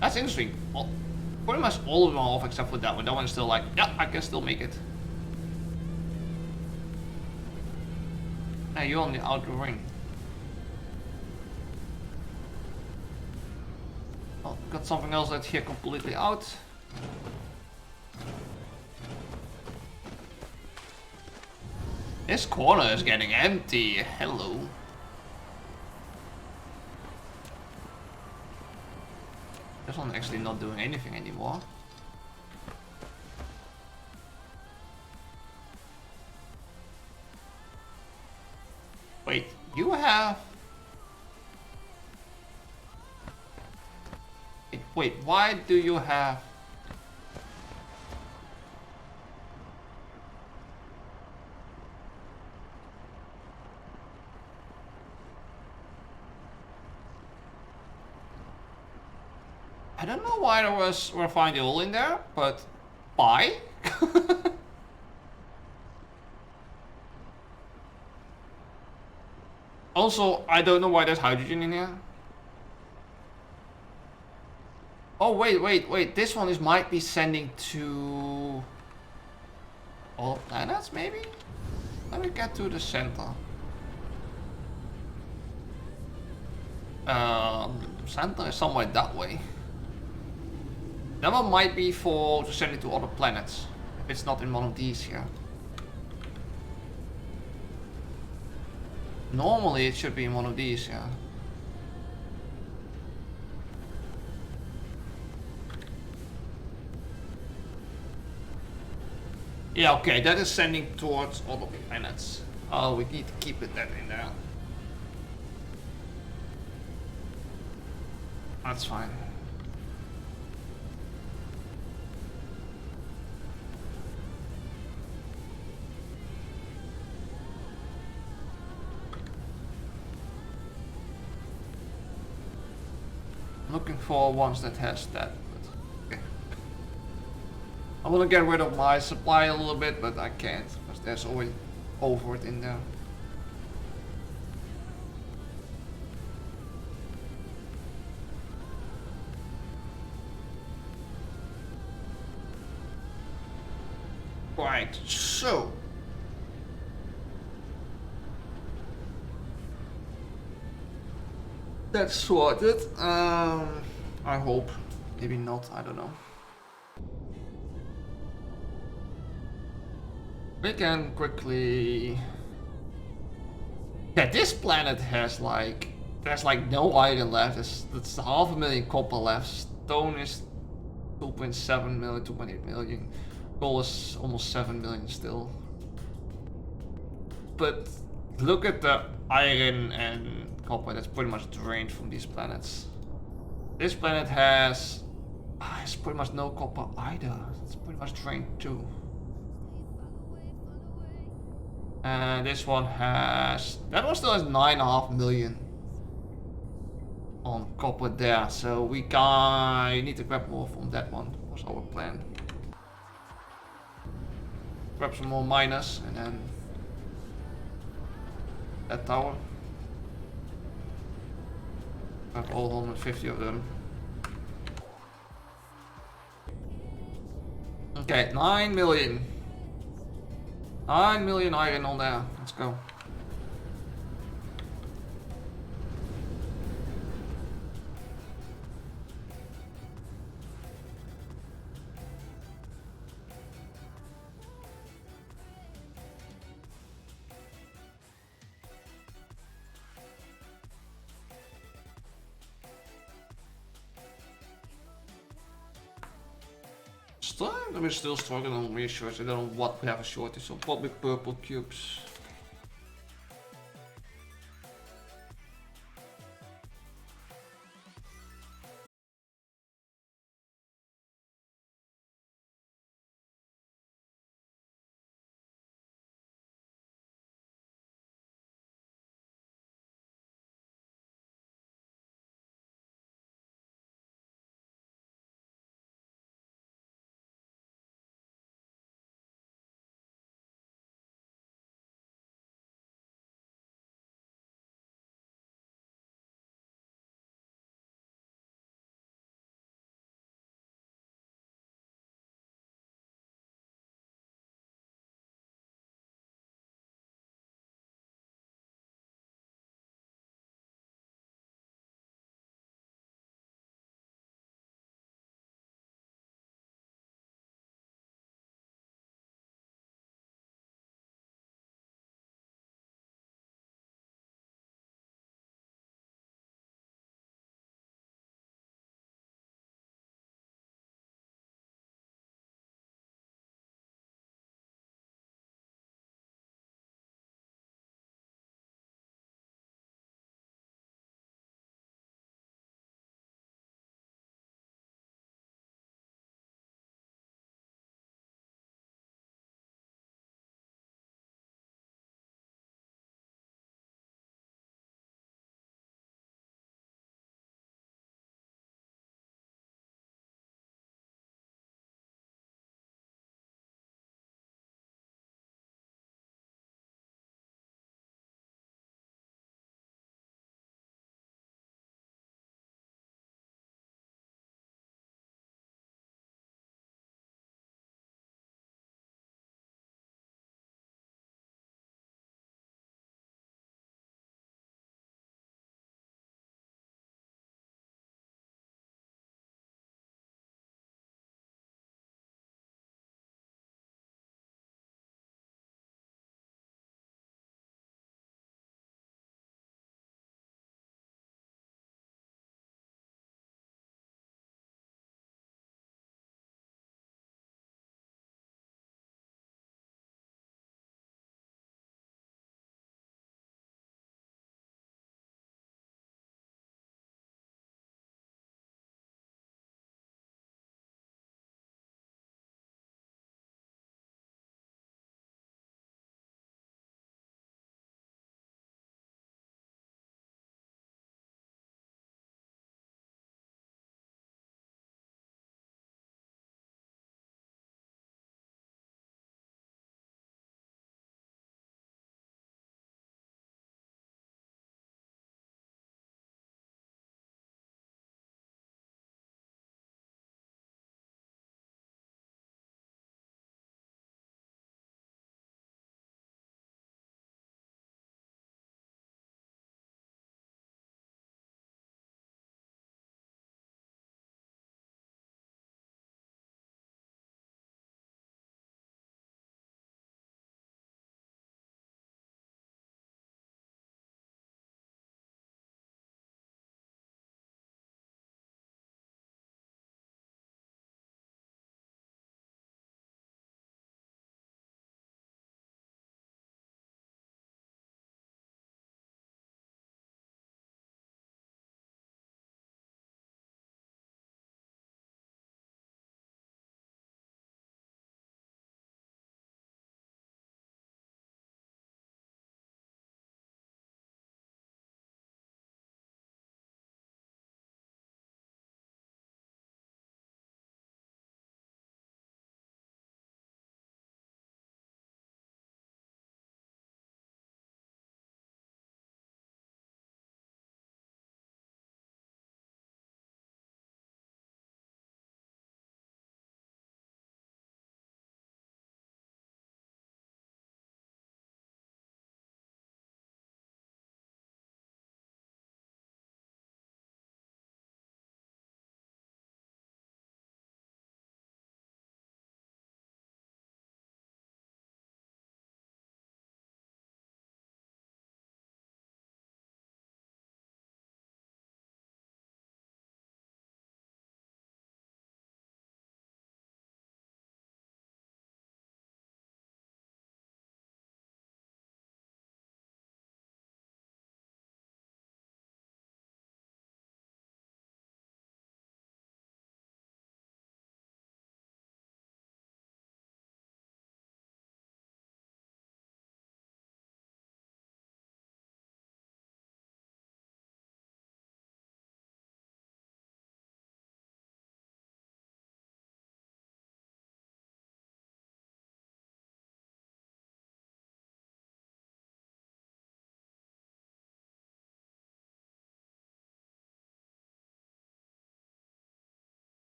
That's interesting. Well, pretty much all of them are off except for that one. That one is still like, yeah, I can still make it. Hey, you're on the outer ring. Got something else that's here completely out. This corner is getting empty. Hello. This one actually not doing anything anymore. Wait, you have... Wait, why do you have... I don't know why there was refined oil in there, but why? Also, I don't know why there's hydrogen in here. Oh, wait. This one is might be sending to all planets, maybe? Let me get to the center. Center is somewhere that way. That one might be for to send it to other planets. If it's not in one of these here. Normally it should be in one of these, yeah. Yeah, okay, that is sending towards other planets. Oh, we need to keep it that in there. That's fine. Looking for ones that has that. But okay. I want to get rid of my supply a little bit, but I can't because there's always over it in there. Right, so that's sorted. I hope. Maybe not, I don't know. We can quickly... Yeah, this planet has like... There's like no iron left. It's 500,000 copper left. Stone is 2.7 million, 2.8 million. Gold is almost 7 million still. But look at the iron and copper that's pretty much drained from these planets. This planet has pretty much no copper either. It's pretty much drained too. And this one has... That one still has 9.5 million on copper there. So we need to grab more from that one. Was our plan. Grab some more miners and then that tower. Grab all 150 of them. Okay, 9 million. 9 million iron on there. Let's go. We're still struggling on research. I don't know what we have a shortage of. Probably purple cubes.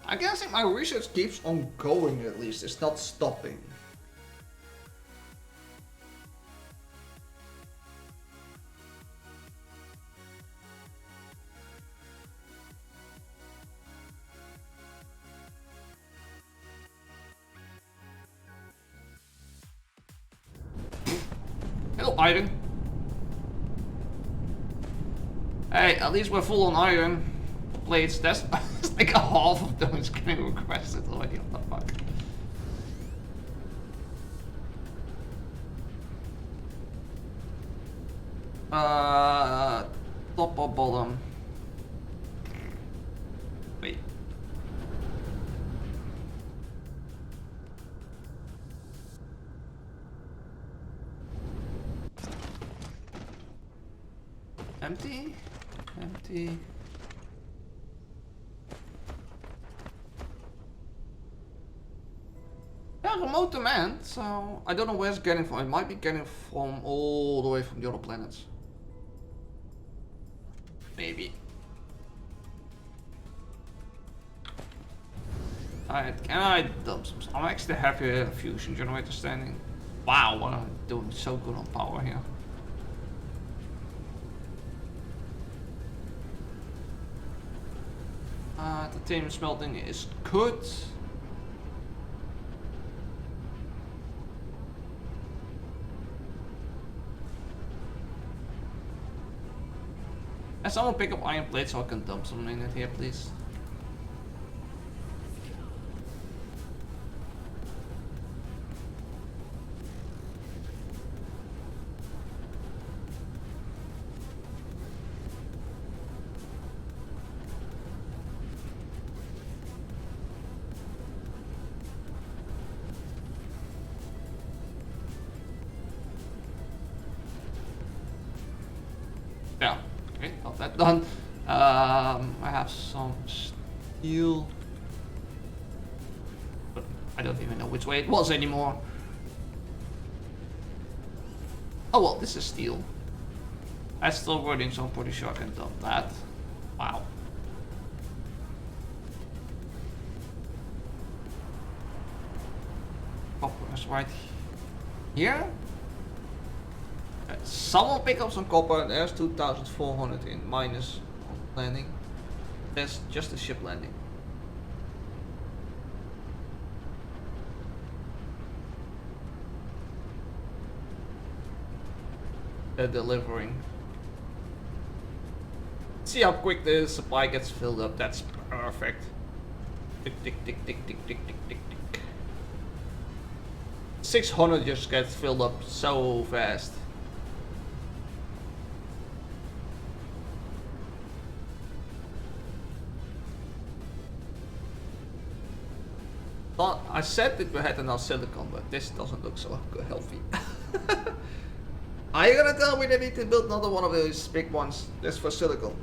I guess my research keeps on going at least. It's not stopping. Hello, iron. Hey, at least we're full on iron plates. That's like a half of those getting requested already. What the fuck? Top or bottom? Wait. Empty? Empty. Yeah, remote command, so I don't know where it's getting from. It might be getting from all the way from the other planets. Maybe. Alright, can I dump some? I'm actually happy with a fusion generator standing. Wow, what I'm doing so good on power here. Titanium smelting is good. Can someone pick up iron plates so I can dump some in it here, please? Yeah, okay, got that done. I have some steel, but I don't even know which way it was anymore. Oh well, this is steel. That's still wording, so I'm pretty sure I can dump that. Wow. Copper is right here. Someone pick up some copper. There's 2,400 in minus on landing. There's just a ship landing. They're delivering. See how quick the supply gets filled up. That's perfect. Tick tick tick tick tick tick tick tick tick. 600 just gets filled up so fast. I said that we had enough silicon, but this doesn't look so good, healthy. Are you gonna tell me they need to build another one of those big ones just for silicon?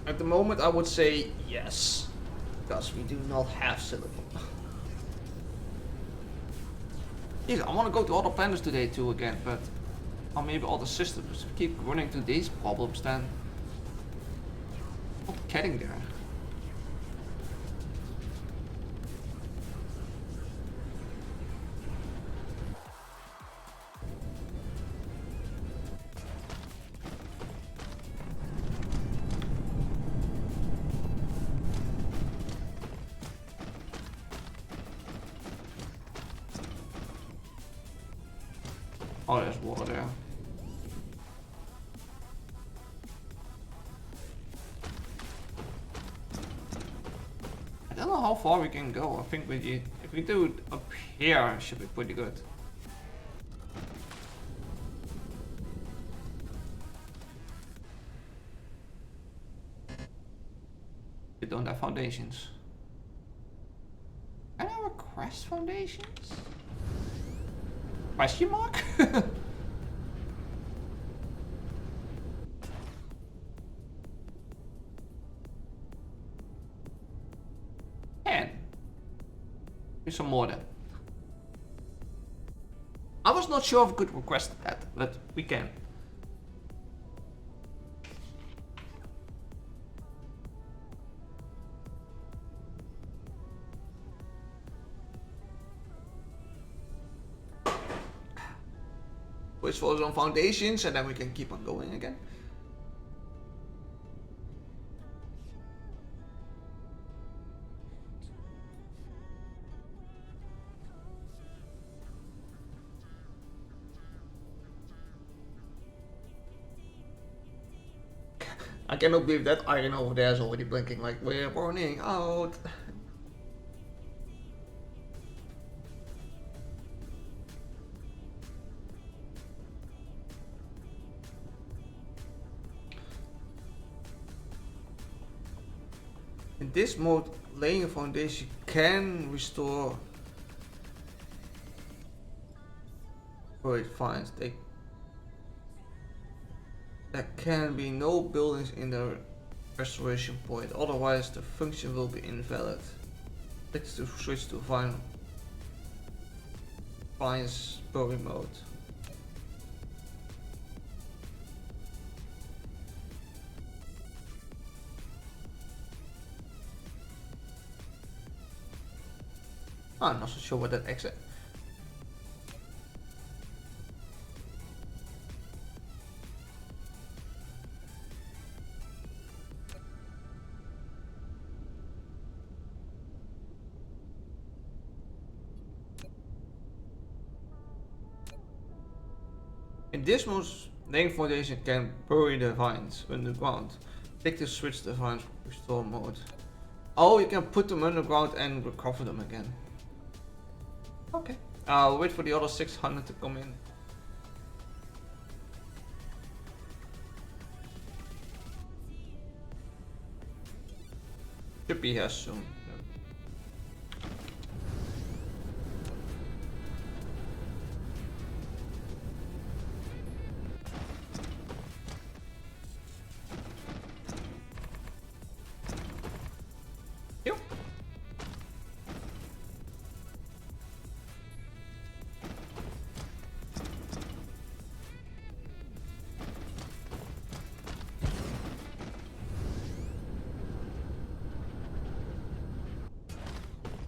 At the moment I would say yes, because we do not have silicon. Jeez, I want to go to other planets today too again, but or maybe other systems. If we keep running into these problems, then not getting there. Oh, there's water there. I don't know how far we can go. I think if we do it up here, it should be pretty good. We don't have foundations. Can I request foundations? Question mark? Can. Here's some more then. I was not sure if we could request that, but we can. switch for some foundations, and then we can keep on going again. I cannot believe that iron over there is already blinking like we're burning out. In this mode, laying a foundation can restore buried finds. There can be no buildings in the restoration point, otherwise the function will be invalid. Click to switch to finds bury mode. I'm not so sure what that exit. In this mode, laying foundation can bury the vines underground. Click to switch the vines restore mode. Oh, you can put them underground and recover them again. Okay. I'll wait for the other 600 to come in. Should be here soon.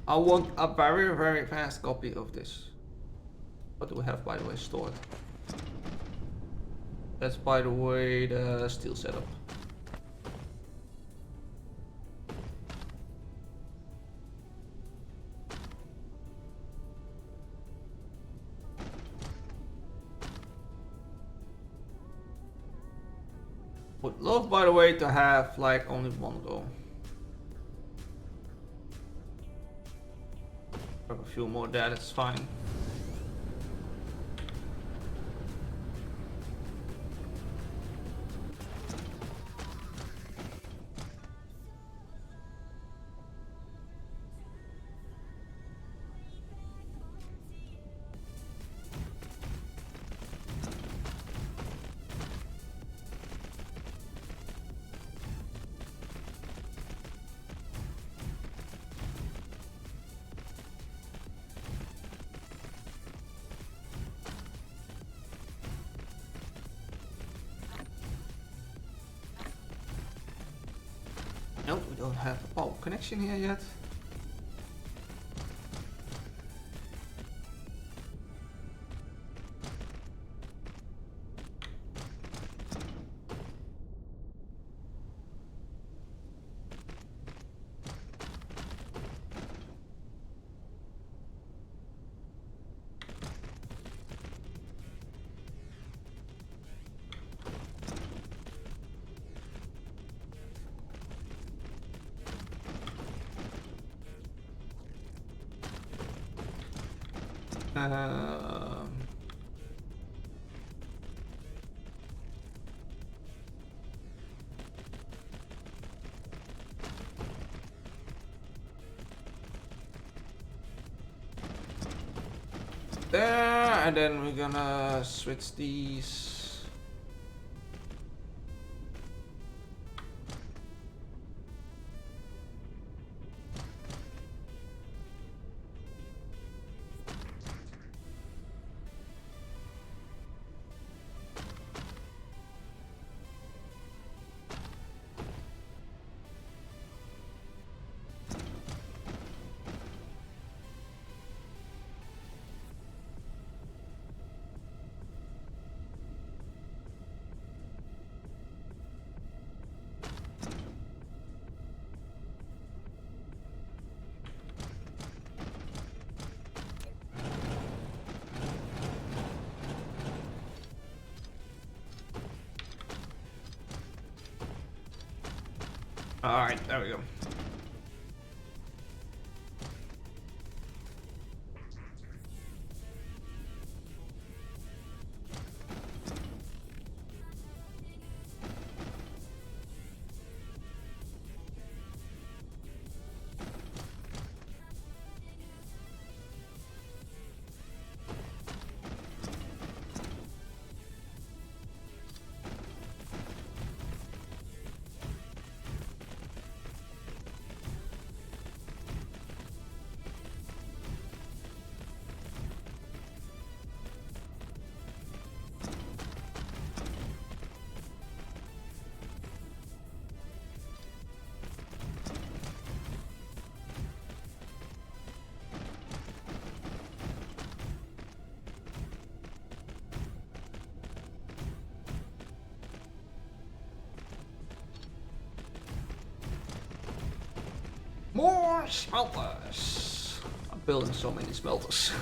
I want a very fast copy of this. What do we have, by the way, stored? That's, by the way, the steel setup. Would love, by the way, to have like only one go. Have a few more there, that's fine. Nope, we don't have a power connection here yet. There, and then we're gonna switch these. Alright, there we go. More smelters! I'm building so many smelters.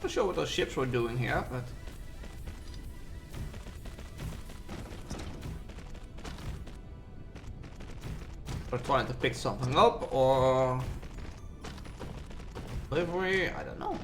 Not sure what those ships were doing here, but we're trying to pick something up or delivery, I don't know.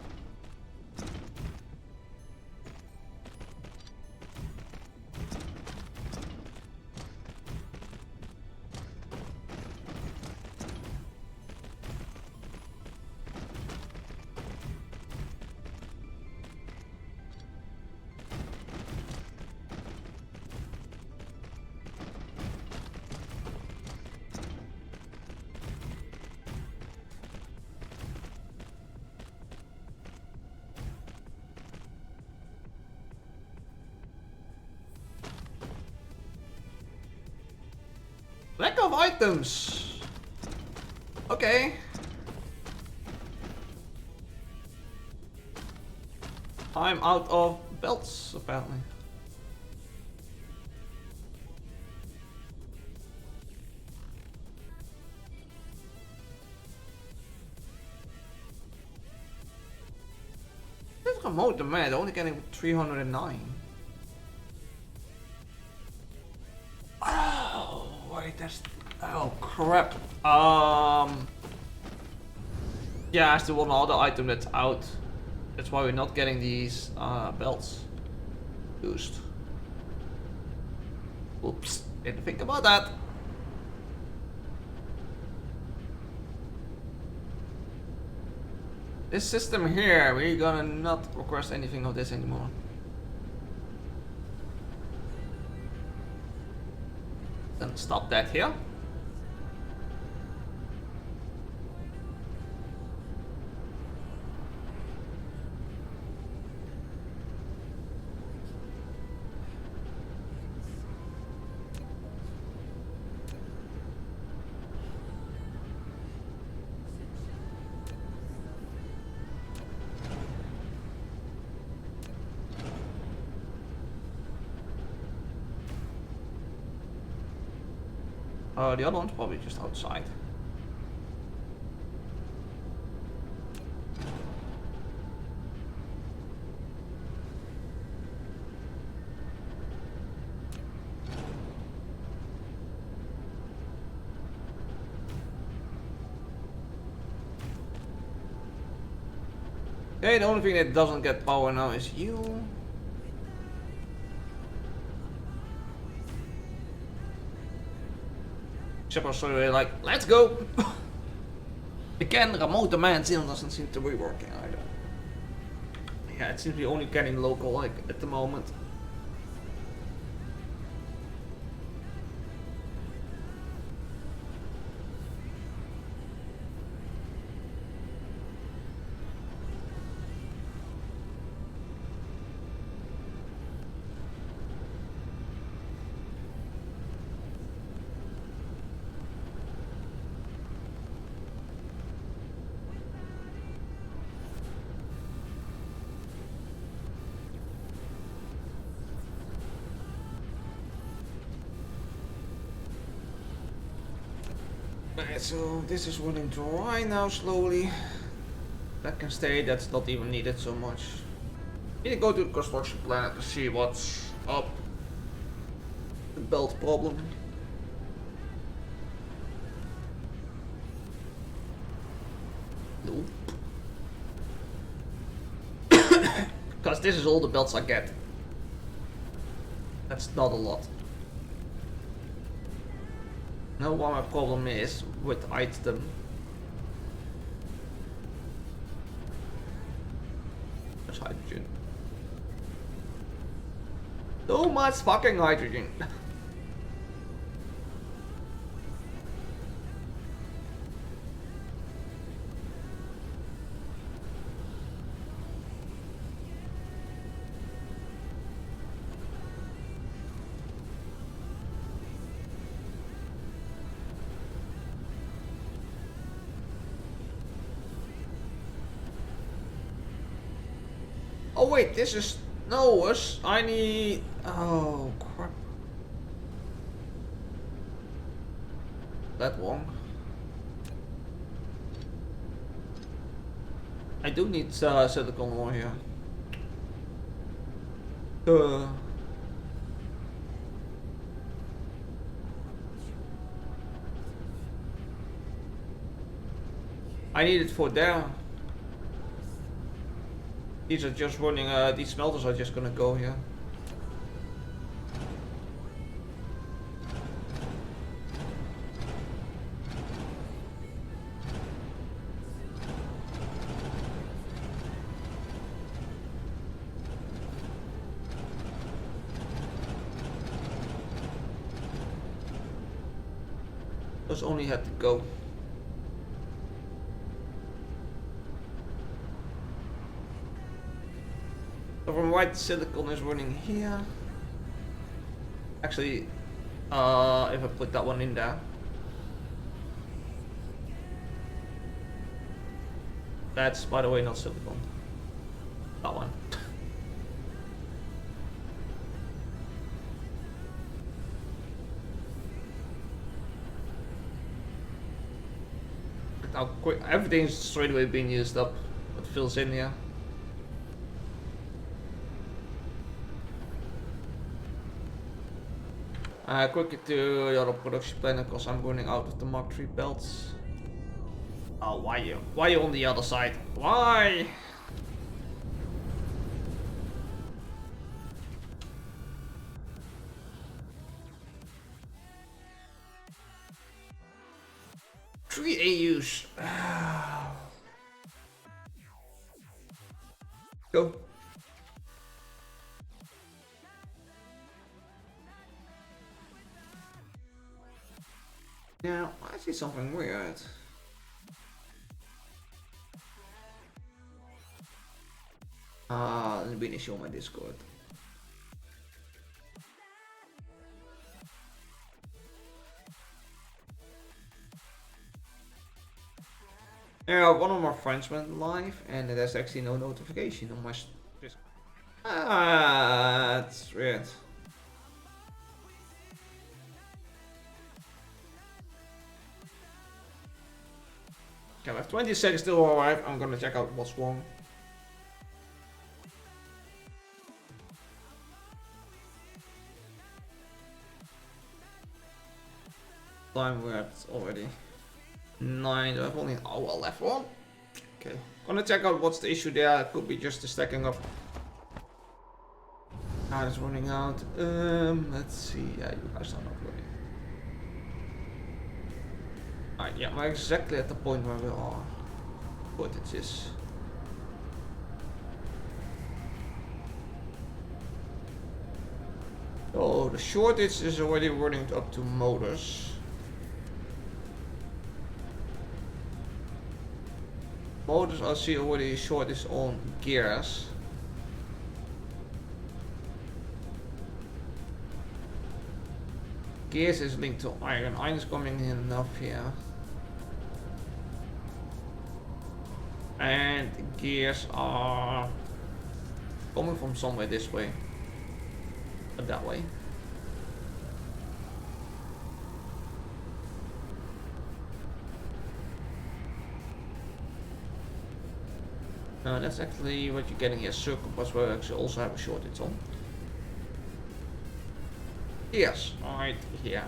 Lack of items. Okay. I'm out of belts, apparently. This remote demand only getting 309. Oh, wait, that's... Oh, crap. Yeah, that's the one other item that's out. That's why we're not getting these belts used. Oops, didn't think about that. This system here, we're gonna not request anything of this anymore. Then stop that here. The other one's probably just outside. Okay, the only thing that doesn't get power now is you. Shippers are really like, let's go! Again, remote demand still doesn't seem to be working either. Yeah, it seems to be only getting local like at the moment. Okay, so this is running dry now slowly. That can stay, that's not even needed so much. Need to go to the construction planet to see what's up. The belt problem. Nope. Because this is all the belts I get. That's not a lot. Now what my problem is with item. There's hydrogen. So much fucking hydrogen. Oh wait, this is no us. I need. Oh crap. That one. I do need silicon ore here. I need it for there. These are just running, these smelters are just gonna go here. Those only had to go. So from white silicon is running here. Actually, if I put that one in there. That's, by the way, not silicon. That one. Look how quick everything's straight away being used up. What fills in here. Quickly to the other production planet because I'm running out of the Mark III belts. Oh, why you? Why you on the other side? Why? Three AUs. Go. Now, I see something weird. Let me show my Discord. Yeah, one of my friends went live and there's actually no notification on my Discord. That's weird. Okay, I have 20 seconds till I arrive. I'm gonna check out what's wrong. Time we're at already 9. I have only an hour left. One. Okay, gonna check out what's the issue there. It could be just the stacking up. It's running out. Let's see. Yeah, you guys are not running. Alright, yeah, we're exactly at the point where we are. Footages. Oh, the shortage is already running up to motors. Motors I see already shortage on gears. Gears is linked to iron. Iron is coming in enough here. And gears are coming from somewhere this way. Or that way. No, that's actually what you're getting here. Circle bus where we actually also have a shortage on. Yes, right here.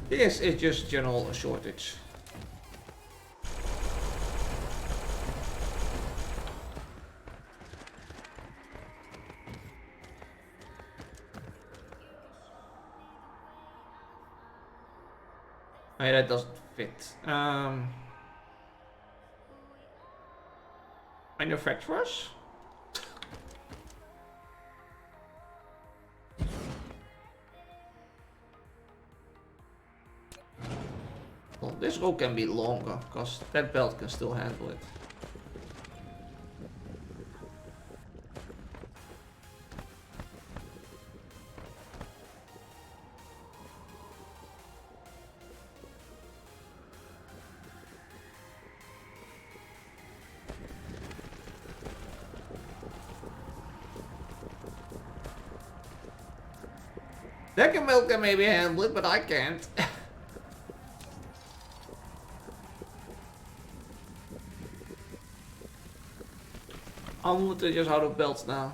This is just general shortage. Oh, yeah, that doesn't fit. Manufacturers? Well, this row can be longer, because that belt can still handle it. Second belt can maybe handle it, but I can't. I'm literally just out of belts now.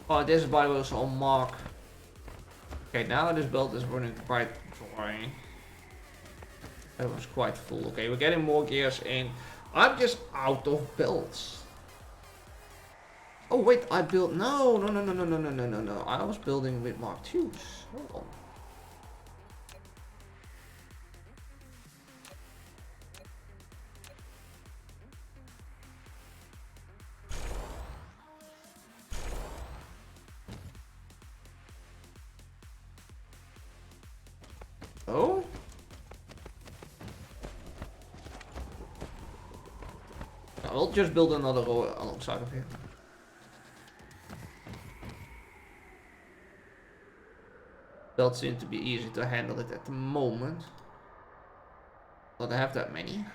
Oh, this is by the way also on mark. Okay, now this belt is running quite dry. That was quite full. Okay, we're getting more gears in. I'm just out of belts. Oh wait, I built no. I was building with Mark IIs. Hold on. Oh? I'll just build another row alongside of here. Belts seem to be easy to handle it at the moment. Not have that many.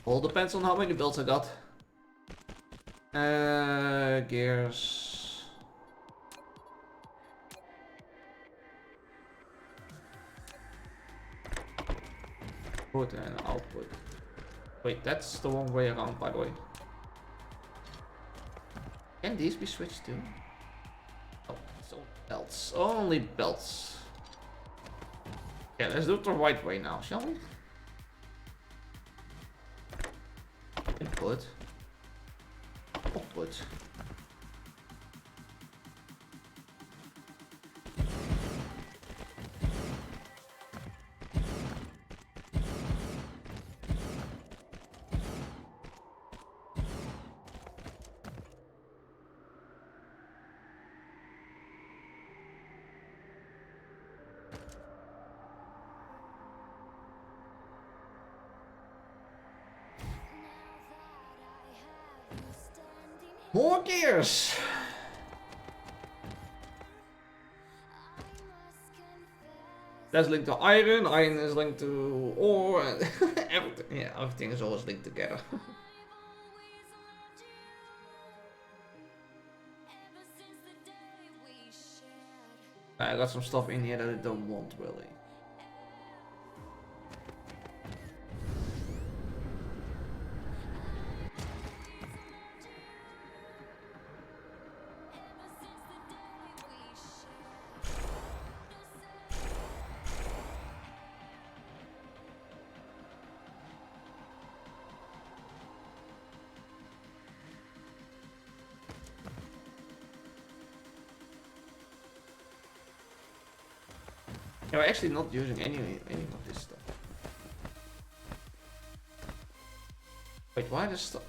All depends on how many belts I got. Gears. Output and output. Wait, that's the wrong way around, by the way. Can these be switched too? Oh, so belts. Only belts. Yeah, let's do it the right way now, shall we? Input. Output. More gears! That's linked to iron, iron is linked to ore, and everything. Yeah, everything is always linked together. I got some stuff in here that I don't want really. Yeah, we're actually not using any of this stuff. Wait, why does stuff?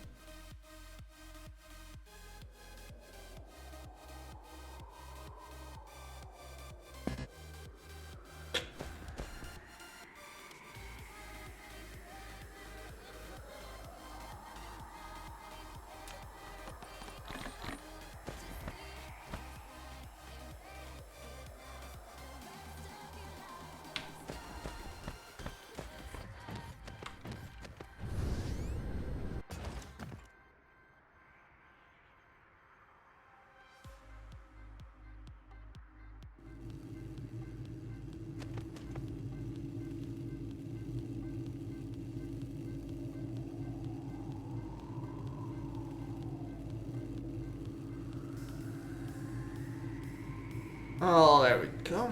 Oh, there we go.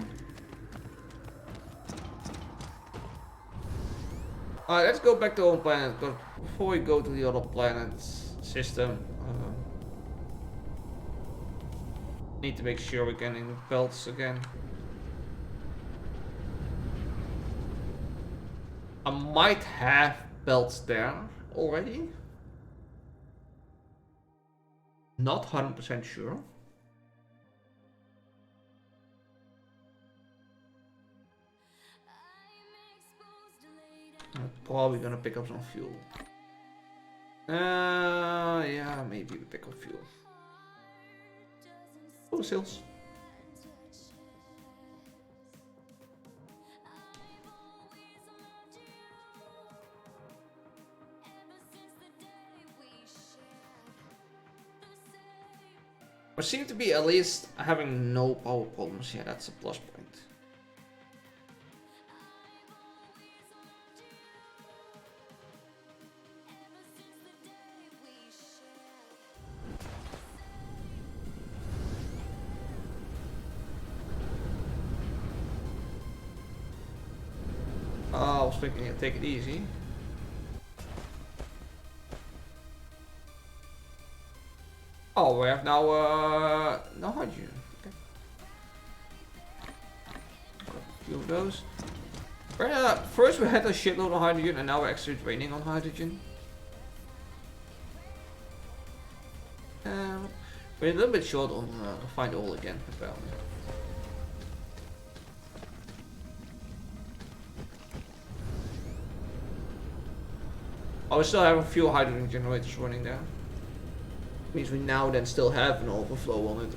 Alright, let's go back to home planet, because before we go to the other planet's system, need to make sure we're getting the belts again. I might have belts there already. Not 100% sure. I'm probably gonna pick up some fuel. Yeah, maybe we pick up fuel. Oh, the sales. We seem to be at least having no power problems here, that's a plus point. I was thinking I'd take it easy. Oh, we have now no hydrogen. Okay. Got a few of those. First we had a shitload of hydrogen and now we're actually draining on hydrogen. We're a little bit short on find oil again, apparently. Oh, we still have a few hydrogen generators running there. Means we now then still have an overflow on it.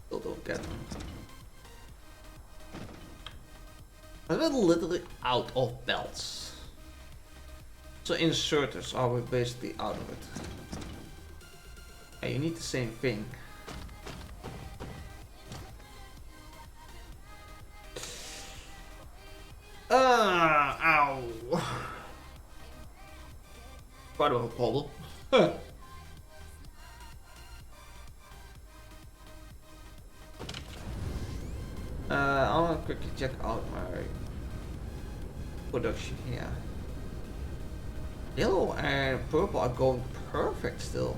Still don't get them. I'm literally out of belts. So inserters are we basically out of it. Yeah, you need the same thing. Ow. Quite of a problem. I want to quickly check out my production here. Yellow and purple are going perfect still.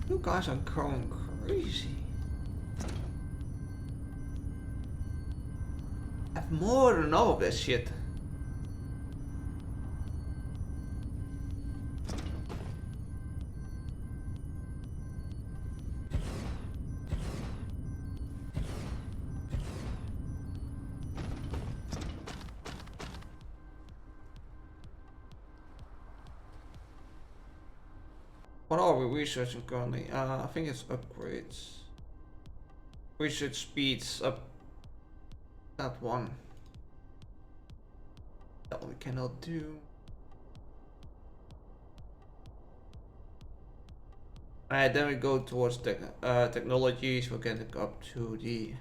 You guys are going crazy. I have more than enough of this shit. What are we researching currently? I think it's upgrades. Research speeds up. That one. That one we cannot do. Alright, then we go towards technologies. We're getting up to the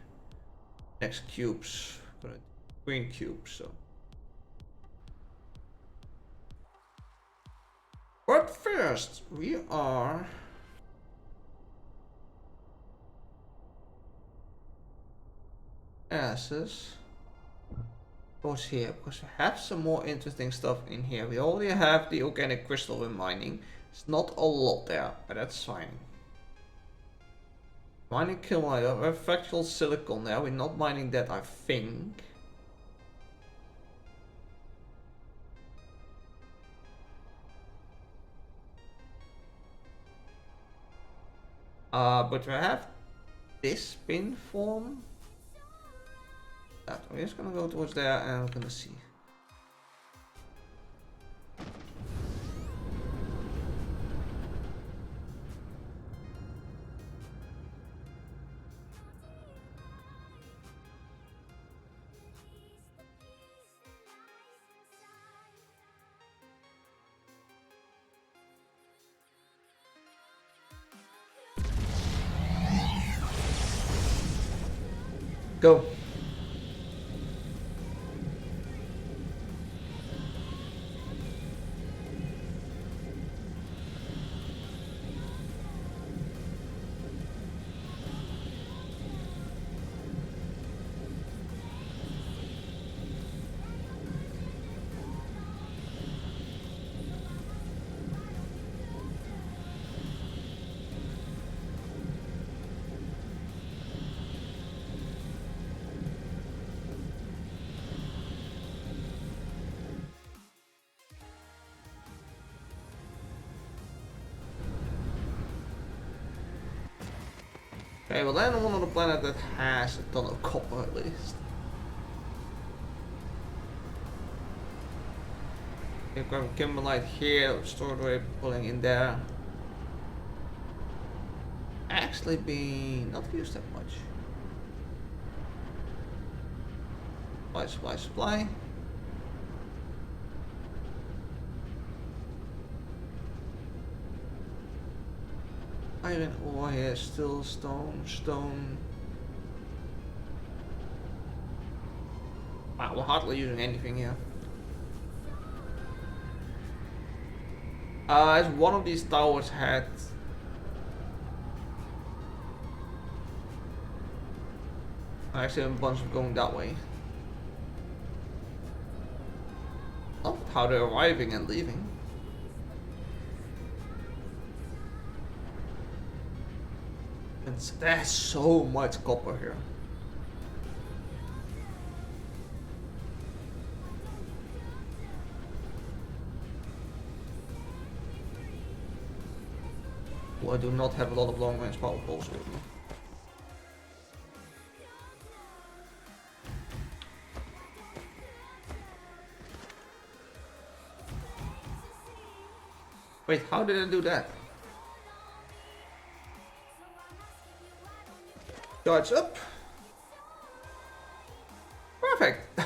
next cubes. Green cubes, so. But first, we are asses. Goes here because we have some more interesting stuff in here. We already have the organic crystal we're mining. It's not a lot there, but that's fine. Mining kilometer, we have fractal silicon there. We're not mining that, I think. But we have this spin form. That we're just gonna go towards there and we're gonna see. Go. Okay, well then one on the planet that has a ton of copper at least. We've got kimberlite here, stored away, pulling in there. Actually been not used that much. Supply. Iron ore here, still stone. Wow, we're hardly using anything here. As one of these towers had actually a bunch of going that way. Not how they're arriving and leaving. And there's so much copper here. Well, I do not have a lot of long range power poles with me. Wait, how did I do that? Charge up. Perfect.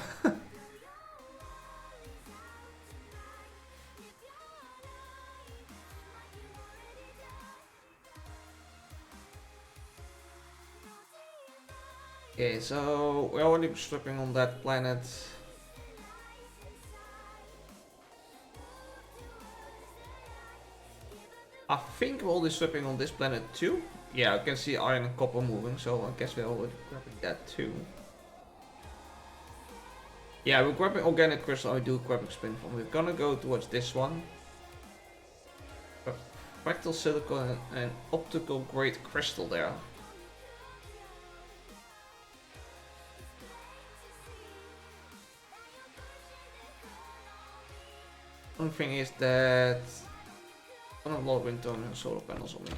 Okay, so we're already stripping on that planet. I think we're already stripping on this planet too. Yeah, I can see iron and copper moving, so I guess we're already grabbing that too. Yeah, we're grabbing organic crystal. I do grabbing spin from. We're gonna go towards this one. Fractal silicon and optical grade crystal there. Only thing is that I don't have a lot of wind tunnel and solar panels on me.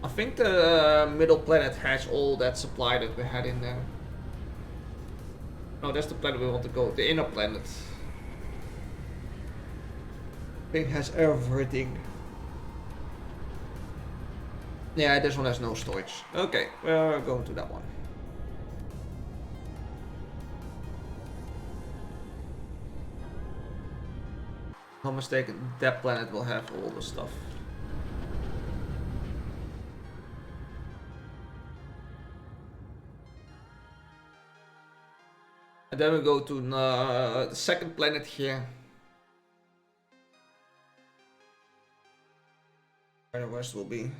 I think the middle planet has all that supply that we had in there. No, that's the planet we want to go. The inner planet. Thing has everything. Yeah, this one has no storage. Okay, we're going to that one. Not mistaken, that planet will have all the stuff. And then we go to the second planet here. Where the rest will be.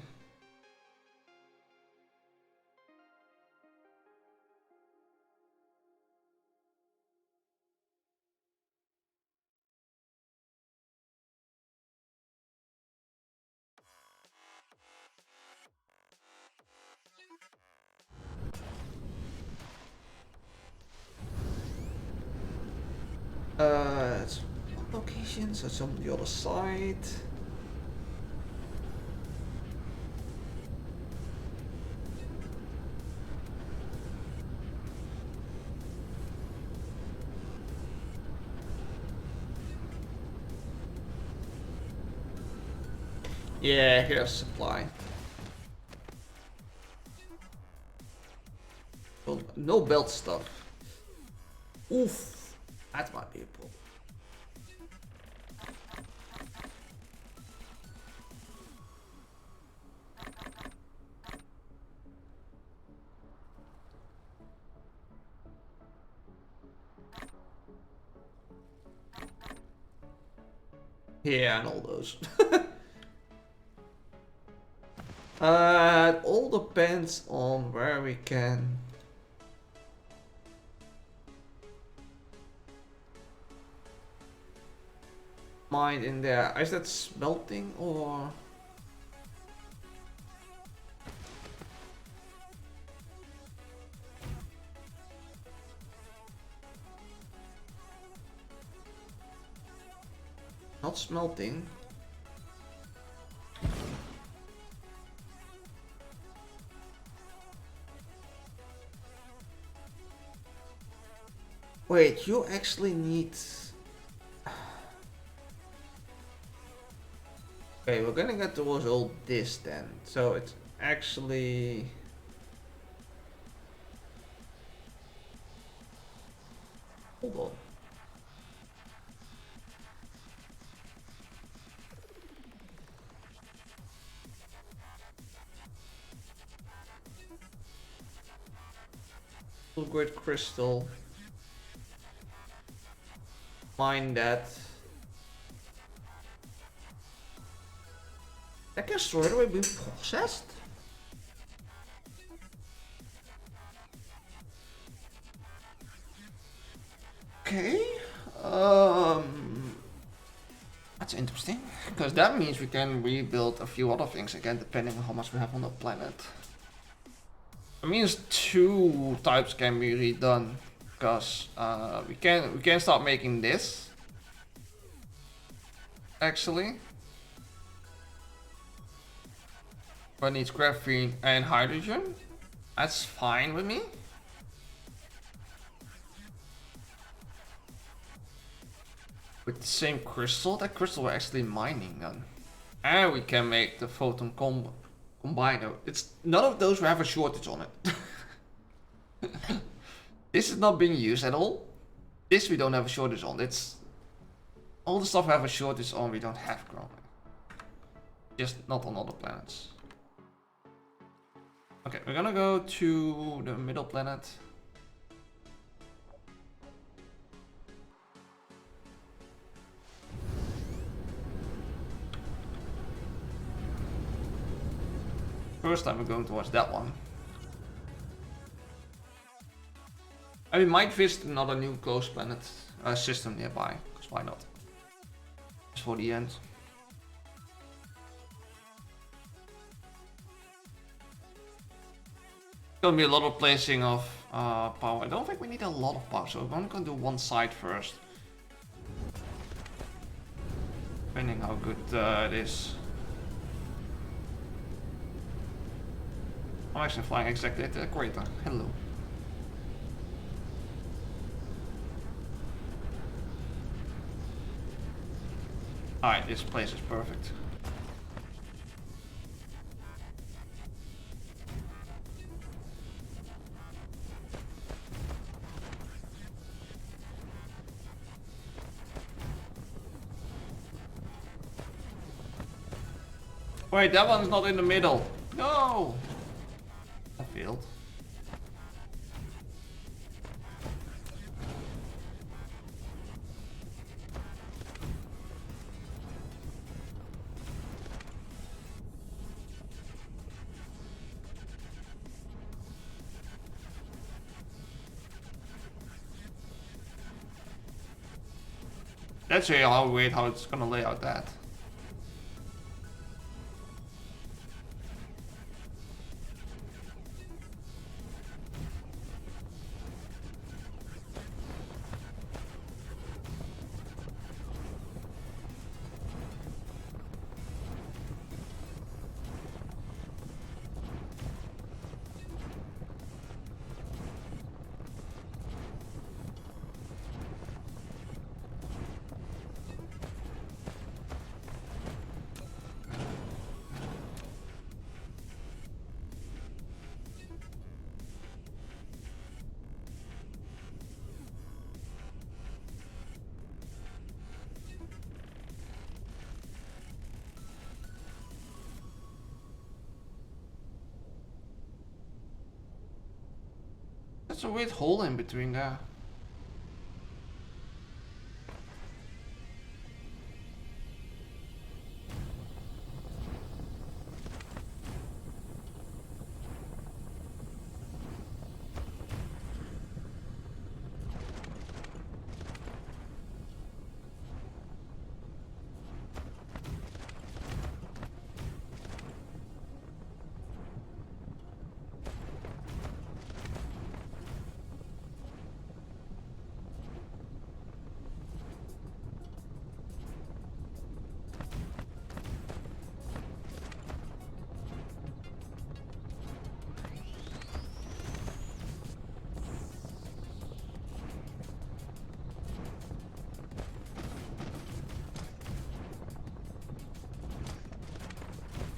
It's one location, so it's on the other side. Yeah, here's supply. Well, no belt stuff. Oof, that might be a problem. Yeah, and all those. It all depends on where we can. Mine in there. Is that smelting or? Not smelting. Wait, you actually need... Okay, we're gonna get towards all this then. So it's actually... Hold on. Full grid crystal. Mine that. That can straight away be processed? Okay. That's interesting. Because that means we can rebuild a few other things again, depending on how much we have on the planet. It means two types can be redone. Because we can start making this. Actually. But it needs graphene and hydrogen. That's fine with me. With the same crystal, that crystal we're actually mining then. And we can make the photon combiner. It's none of those we have a shortage on it. This is not being used at all. This we don't have a shortage on. It's all the stuff we have a shortage on we don't have currently. Just not on other planets. Okay, we're gonna go to the middle planet. First time we're going towards that one. And we might visit another new ghost planet system nearby, because why not? Just for the end. Gonna be a lot of placing of power. I don't think we need a lot of power, so we're only gonna do one side first. Depending how good it is. I'm actually flying exactly at the equator. Hello. Alright, this place is perfect. Wait, that one's not in the middle. No! I failed. Let's see how weird how it's gonna lay out that. There's a weird hole in between there.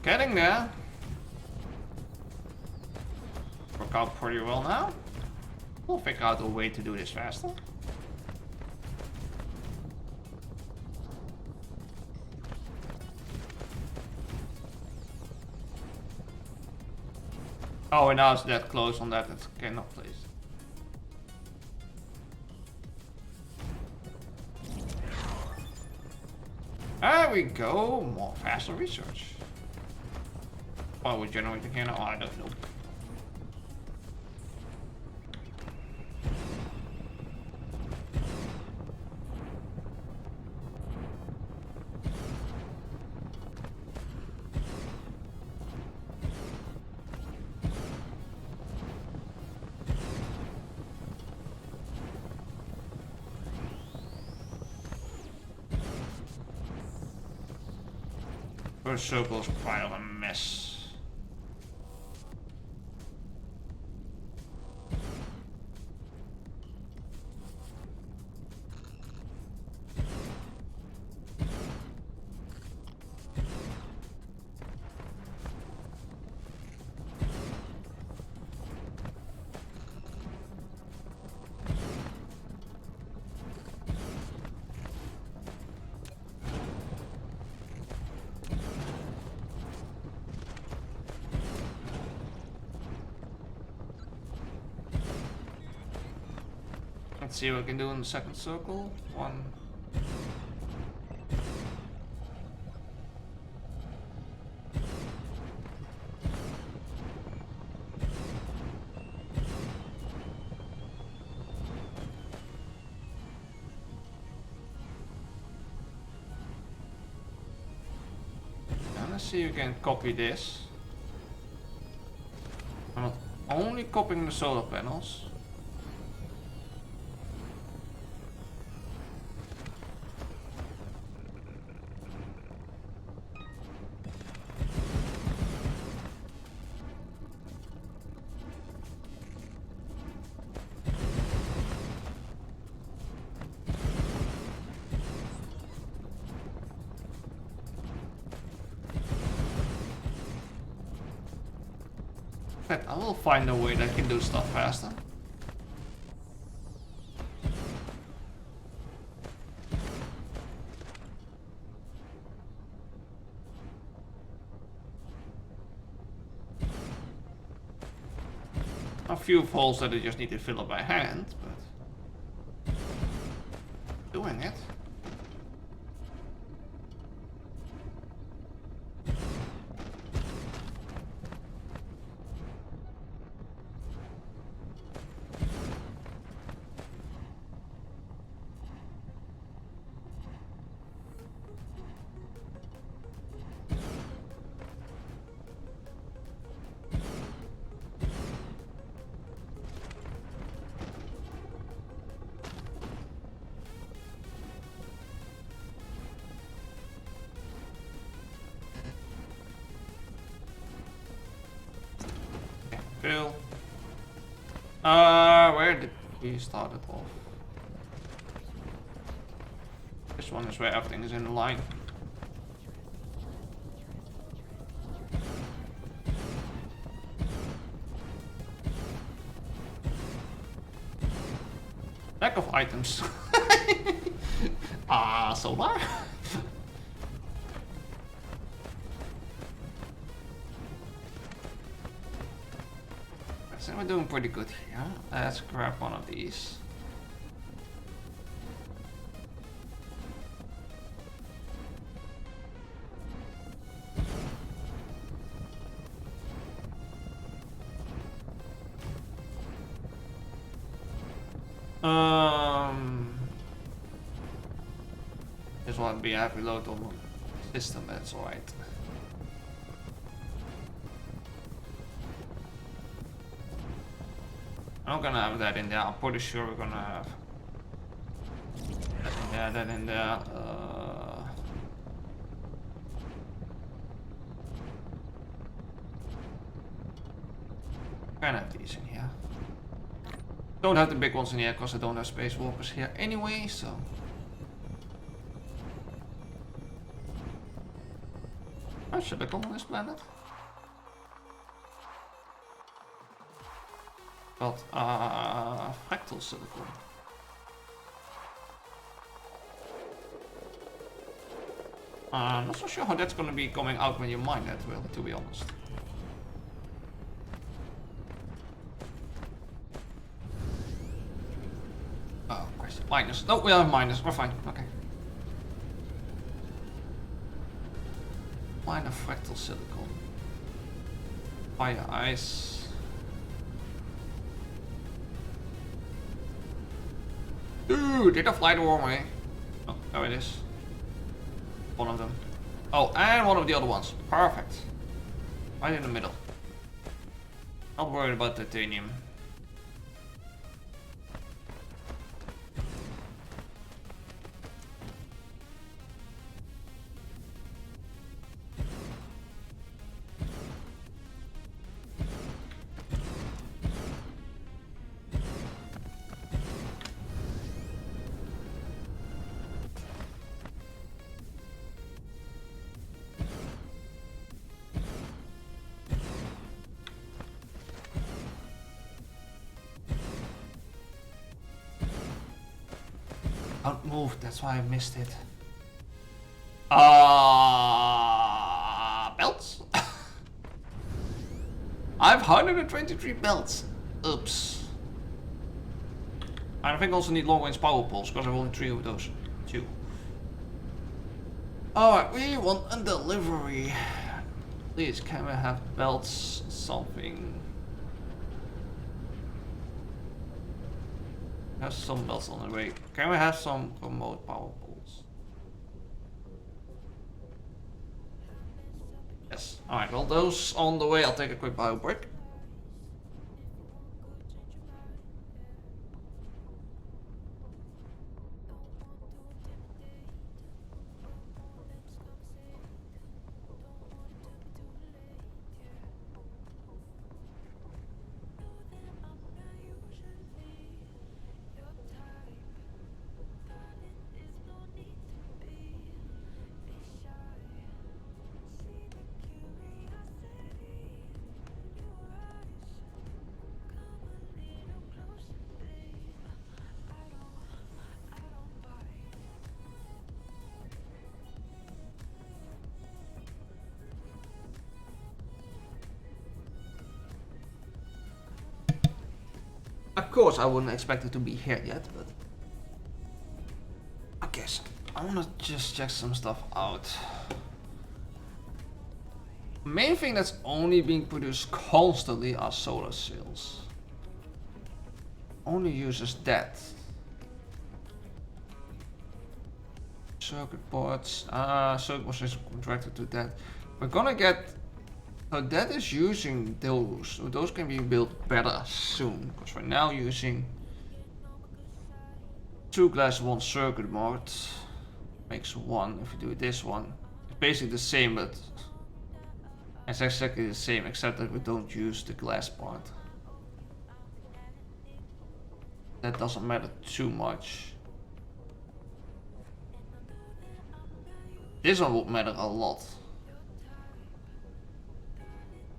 Getting there. Work out pretty well now. We'll figure out a way to do this faster. Oh, and now it's that close on that, it cannot place. There we go, more faster research. Why would generate again? Oh, I don't know. First circle is quite a mess. Let's see what we can do in the second circle. One. And let's see if we can copy this. I'm not only copying the solar panels. I will find a way that I can do stuff faster. A few holes that I just need to fill up by hand, but doing it. Fill. Where did we start it off? This one is where everything is in the line. Lack of items. Solar. So we're doing pretty good here. Let's grab one of these. This won't be a heavy load on the system, that's alright. I'm gonna have that in there. I'm pretty sure we're gonna have that in there. Can have these in here. Don't have the big ones in here because I don't have space walkers here anyway. So silicon on this planet? But fractal silicon. I'm not so sure how that's gonna be coming out when you mine that, really, to be honest. Oh, question. Minus. No, we have minus. We're fine. Okay. Mine a fractal silicon. Fire ice. Dude, did I fly the wrong way? Oh, there it is. One of them. Oh, and one of the other ones. Perfect. Right in the middle. Not worried about titanium. Don't move, that's why I missed it. Belts? I have 123 belts. Oops. I think I also need long range power poles because I have only 3 of those. 2. Alright, we want a delivery. Please, can we have belts? Something. Have some belts on the way. Can we have some remote power poles? Yes. Alright, well those on the way. I'll take a quick bio break. Of course, I wouldn't expect it to be here yet, but I guess I wanna just check some stuff out. Main thing that's only being produced constantly are solar cells. Only uses that. Circuit boards. Circuit boards is contracted to that. We're gonna get. So that is using those. So those can be built better soon. Because we're now using 2 glass, 1 circuit board. Makes 1 if you do this one. It's basically the same, but it's exactly the same except that we don't use the glass part. That doesn't matter too much. This one would matter a lot.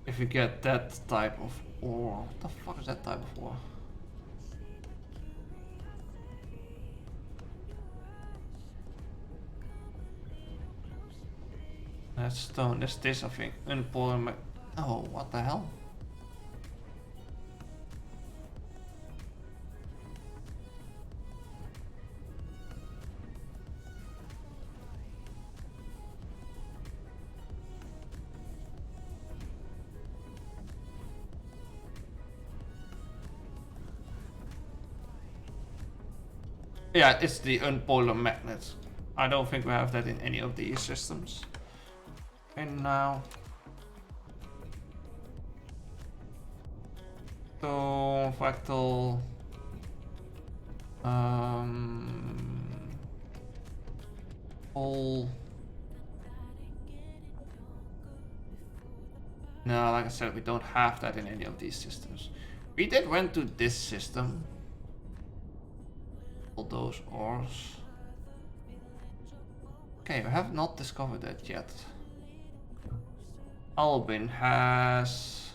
If you get that type of ore. What the fuck is that type of ore? That's stone. That's this, I think. Unemployment. Oh, what the hell? Yeah, it's the unpolar magnet. I don't think we have that in any of these systems. And now, so fractal, all. No, like I said, we don't have that in any of these systems. We did went to this system. All those ores. Okay, we have not discovered that yet. Albin has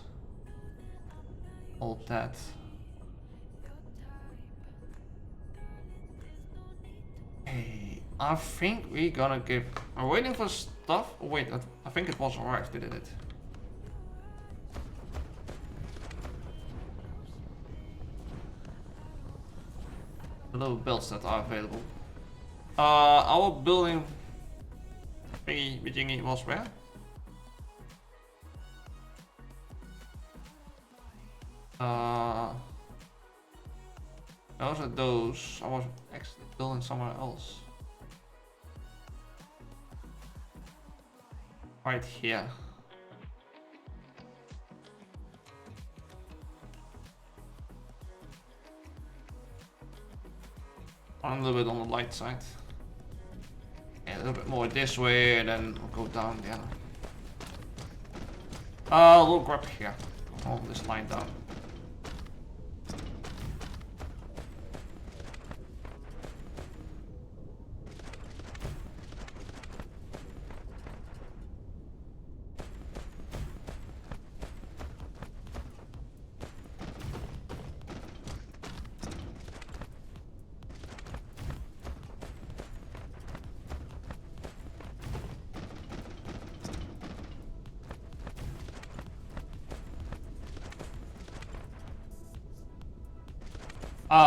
all that. Hey, I think we're gonna give. I'm waiting for stuff. Oh, wait, I think it was arrived, didn't it? The little builds that are available. Our building thingy was where? Those are those. I was actually building somewhere else. Right here. I'm a little bit on the light side. Yeah, a little bit more this way, and then we'll go down the other. We'll grab here. Hold this line down.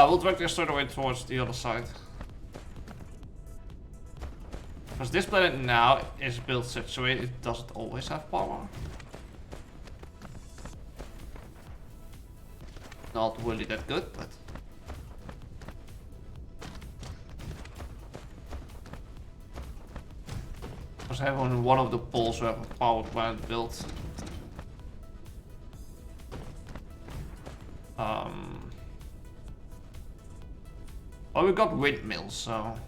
We'll drag this straight away towards the other side. Because this planet now is built such a way it doesn't always have power. Not really that good, but... Because I have on one of the poles we have a power plant built. Well, we got windmills, so...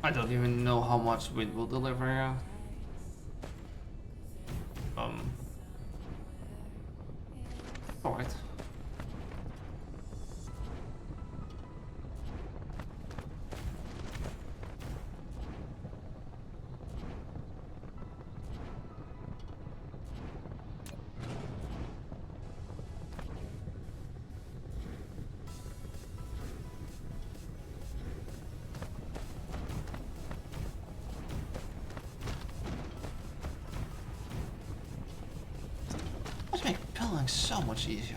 I don't even know how much wind will deliver here. Alright. Let's make building so much easier.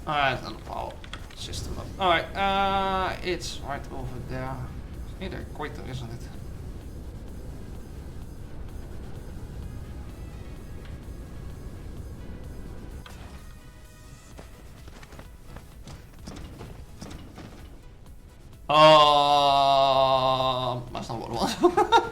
Alright, and the power system up. Alright, it's right over there. It's near the equator, isn't it? That's not what it was.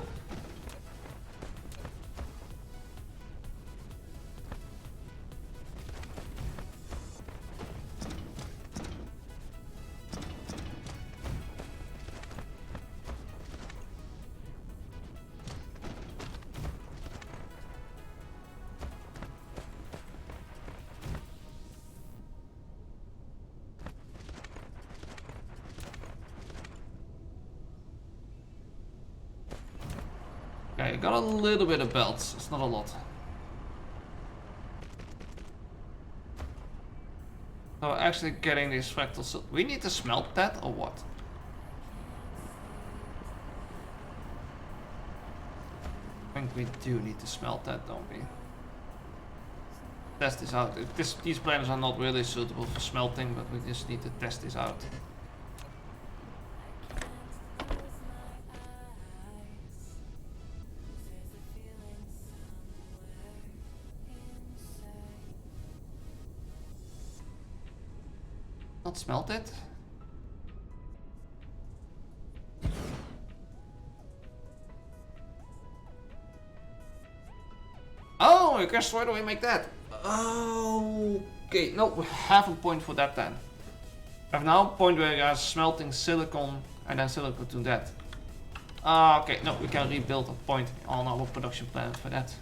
Okay, got a little bit of belts. It's not a lot. So actually getting these fractals. We need to smelt that or what? I think we do need to smelt that, don't we? test this out. These planets are not really suitable for smelting, but we just need to test this out. Not smelt it. Oh, I guess why do we make that? Oh, okay. No, we have a point for that then. We have now a point where we are smelting silicon and then silicon to that. Okay, no, we can rebuild a point on our production planet for that.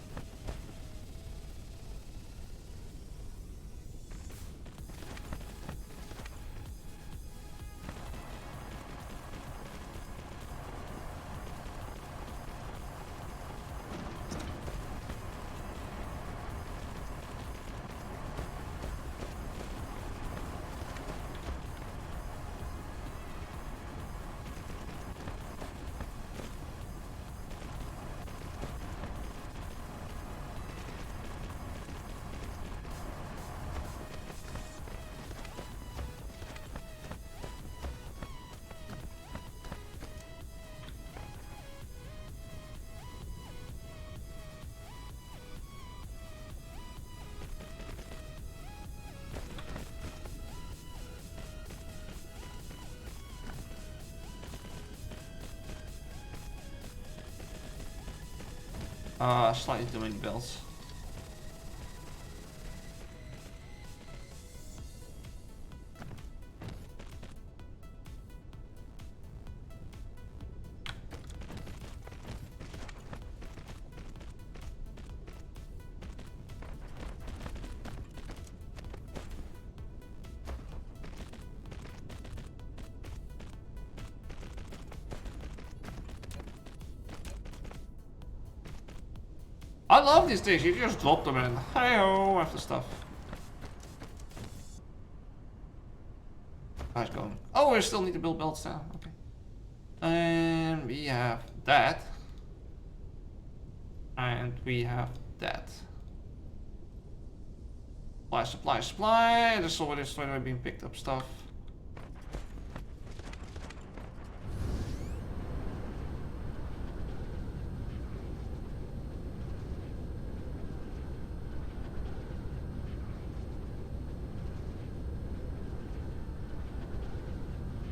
Slightly too many bells. I love these things, you just drop them in. Hey-ho, after stuff. How's it going? Oh, we still need to build belts now. Okay. And we have that. And we have that. Supply, supply, supply. There's already straight away being picked up stuff.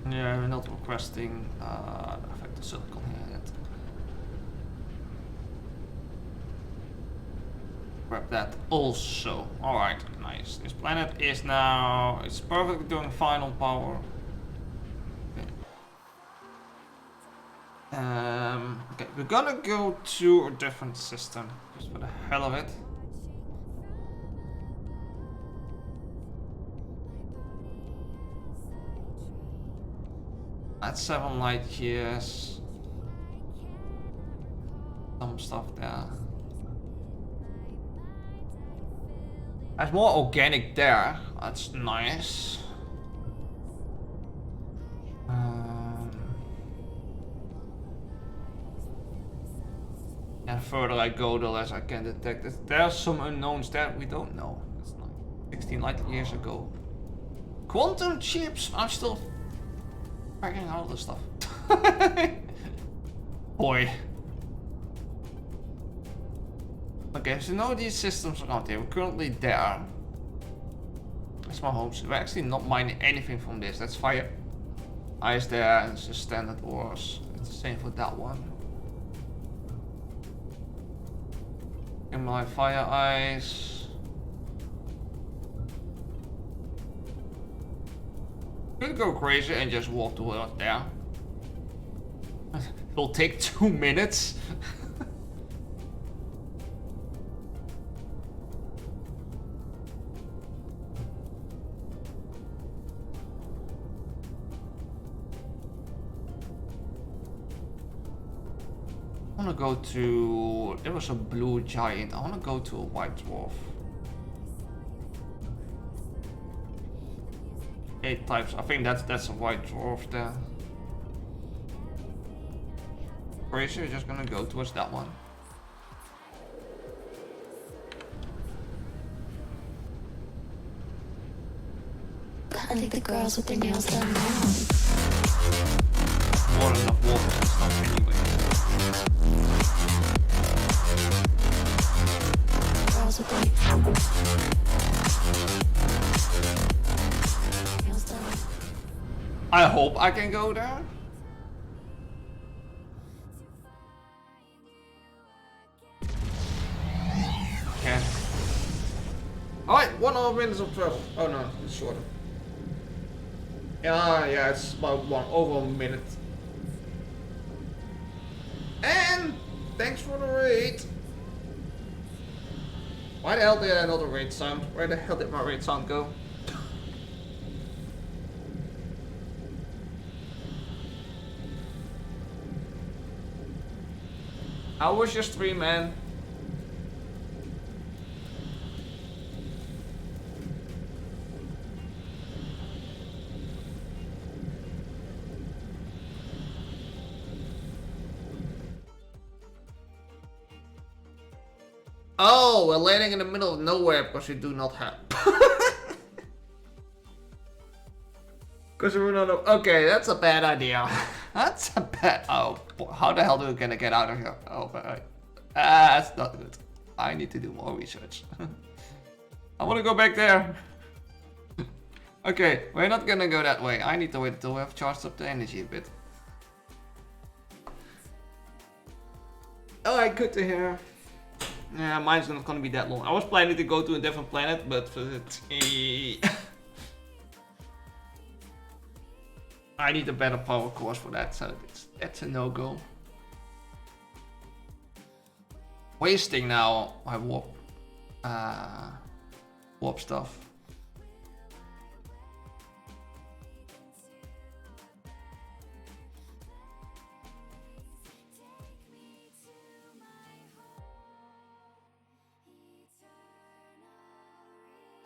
Yeah, we're not requesting affected silicon here yet. Grab that also. Alright, nice. This planet is now... It's perfectly doing final power. Okay. Okay, we're gonna go to a different system. Just for the hell of it. That's 7 light years. Some stuff there. There's more organic there. That's nice. And further I go, the less I can detect it. There are some unknowns there we don't know. It's like 16 light years ago. Quantum chips. I'm still figuring out all this stuff. Boy. Okay, so now these systems around here. We're currently there. That's my home. So we're actually not mining anything from this. That's fire ice there, and it's just standard ores. It's the same for that one. And my fire ice. Could go crazy and just walk towards there. It'll take 2 minutes. I wanna go to... There was a blue giant. I wanna go to a white dwarf. 8 types. I think that's a white dwarf there. Crazy, we're just gonna go towards that one. I think the girls with their nails done now. More than enough water and stuff anyway. Girls with their nails done. I hope I can go there. Can. Alright, 1.5 minutes of travel. Oh no, it's shorter. Yeah, it's about over a minute. And thanks for the raid. Why the hell did I not raid sound? Where the hell did my raid sound go? How was your stream, man? Oh, we're landing in the middle of nowhere because we do not have. Because we're not. Okay, that's a bad idea. That's a bad. Oh, how the hell are we gonna get out of here? Oh, that's not good. I need to do more research. I want to go back there. Okay, we're not gonna go that way. I need to wait until we have charged up the energy a bit. Alright, good to hear. Yeah, mine's not gonna be that long. I was planning to go to a different planet, but I need a better power course for that, so that's a no-go. Wasting now my warp stuff.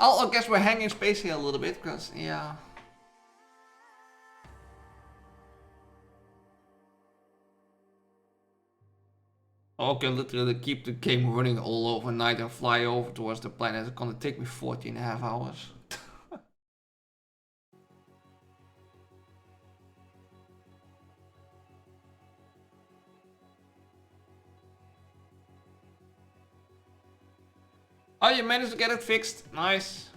I guess we're hanging space here a little bit, because, yeah. I can literally keep the game running all overnight and fly over towards the planet. It's gonna take me 14.5 hours. Oh, you managed to get it fixed. Nice.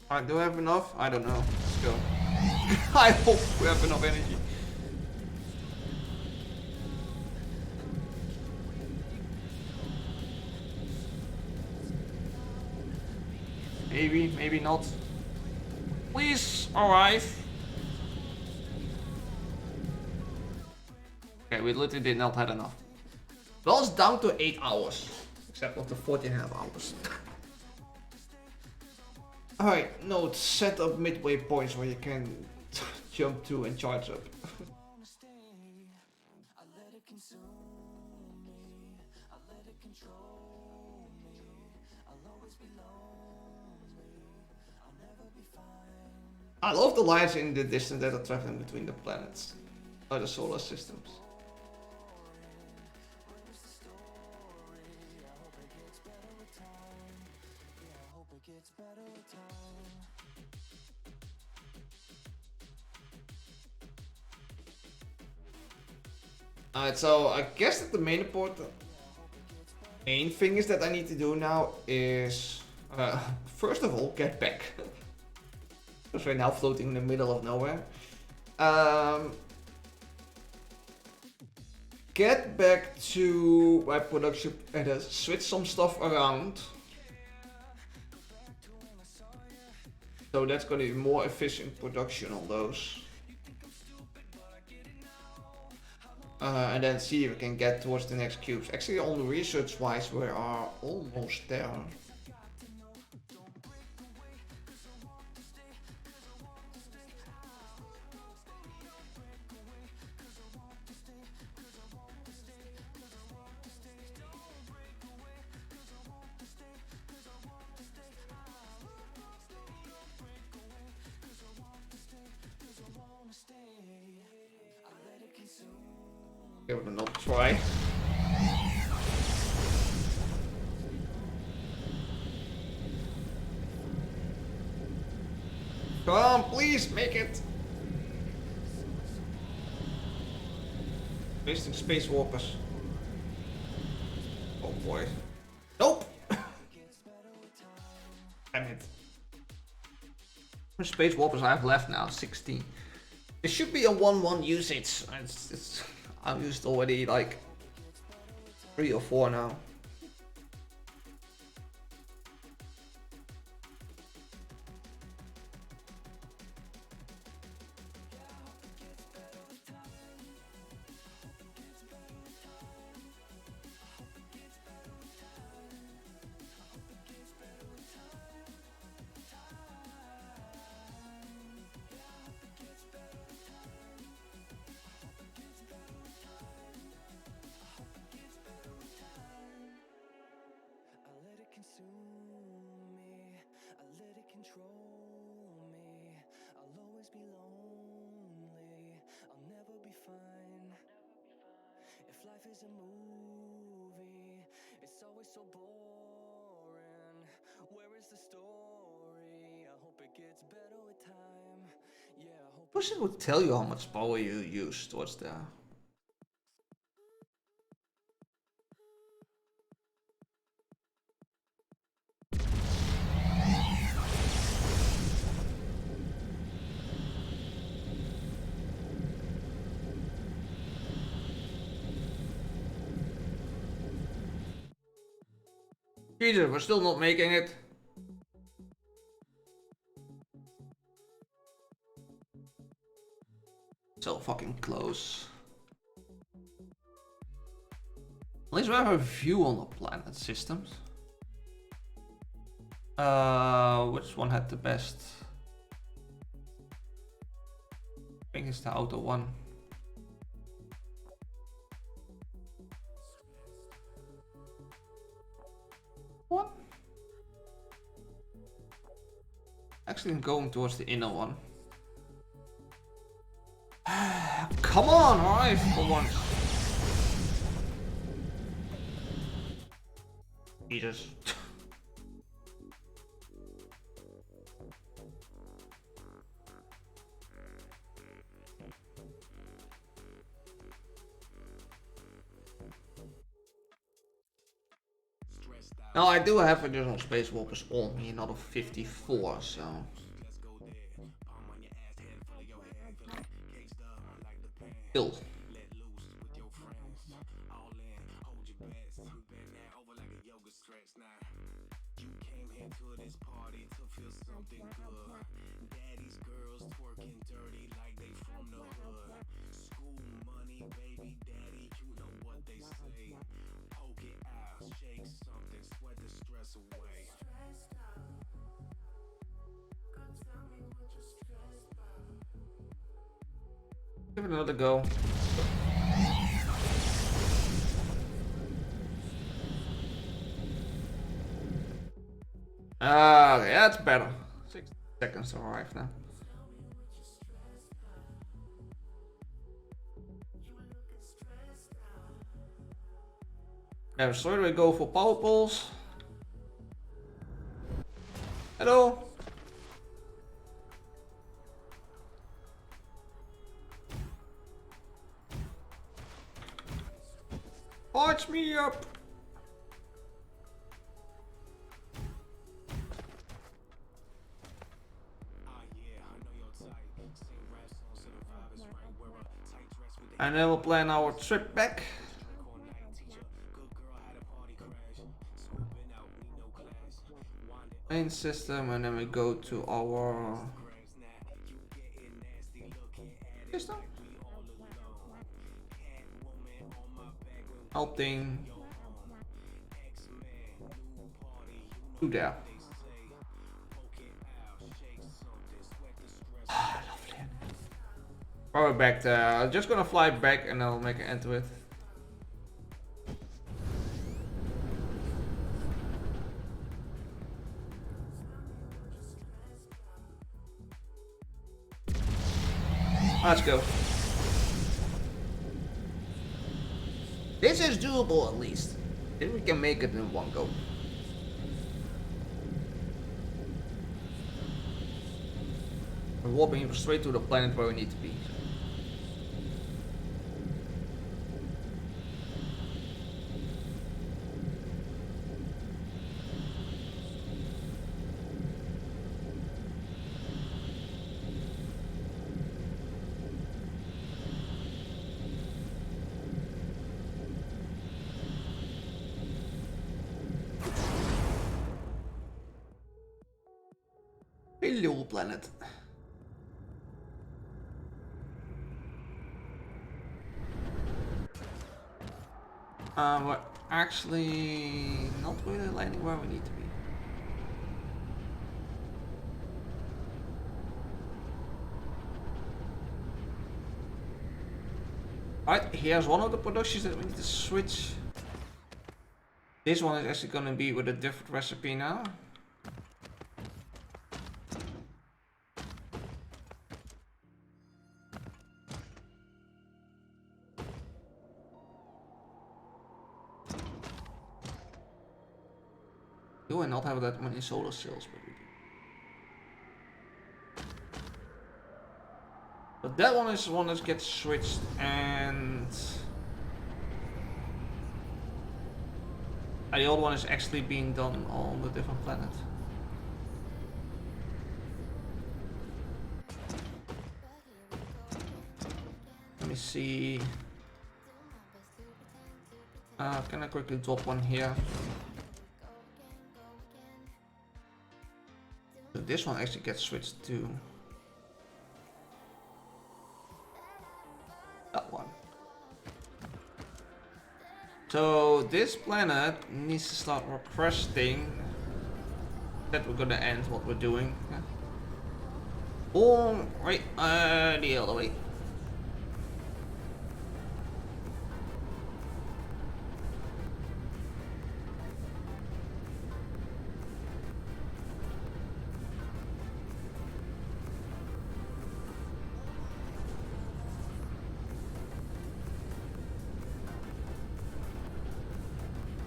Alright, do I have enough? I don't know. Let's go. I hope we have enough energy. Maybe, maybe not. Please arrive. Okay, we literally did not have enough. Well, it's down to 8 hours. Except of the 14.5 hours. Alright, note, set up midway points where you can jump to and charge up. I love the lines in the distance that are traveling between the planets or the solar systems. Alright, so I guess that the main thing is that I need to do now is first of all get back. Because we're now floating in the middle of nowhere. Get back to my production and switch some stuff around. So that's going to be more efficient production on those. And then see if we can get towards the next cubes. Actually, on the research wise, we are almost there. Give it another try. Come on, please make it. Wasting space warpers. Oh boy. Nope! Damn it. How many space warpers I have left now? 16. It should be a 1-1 usage. I've used already like 3 or 4 now. Wish it would tell you how much power you use towards the... Jesus, we're still not making it. So fucking close. At least we have a view on the planet systems. Which one had the best? I think it's the outer one. What? Actually, I'm going towards the inner one. Come on, alright, for once. Jesus. Now I do have additional space walkers on me, another 54, so... Still. Give it another go. Okay, that's better. 6 seconds to arrive now. Yeah, so do we go for power poles? Hello? Watch me up! And then we'll plan our trip back. Main system, and then we go to our system. Helping to there. Lovely. We're back there. Just gonna fly back and I'll make an end to it. Let's go. This is doable at least. If we can make it in one go. We're warping straight to the planet where we need to be. Hello, planet. We're actually not really landing where we need to be. Alright, here's one of the productions that we need to switch. This one is actually gonna be with a different recipe now. Do I not have that many solar cells, but we do. But that one is one that gets switched, and the old one is actually being done on the different planet. Let me see. Can I quickly drop one here? So this one actually gets switched to that one. So this planet needs to start requesting that we're gonna end what we're doing. Yeah. Oh, wait, the other way.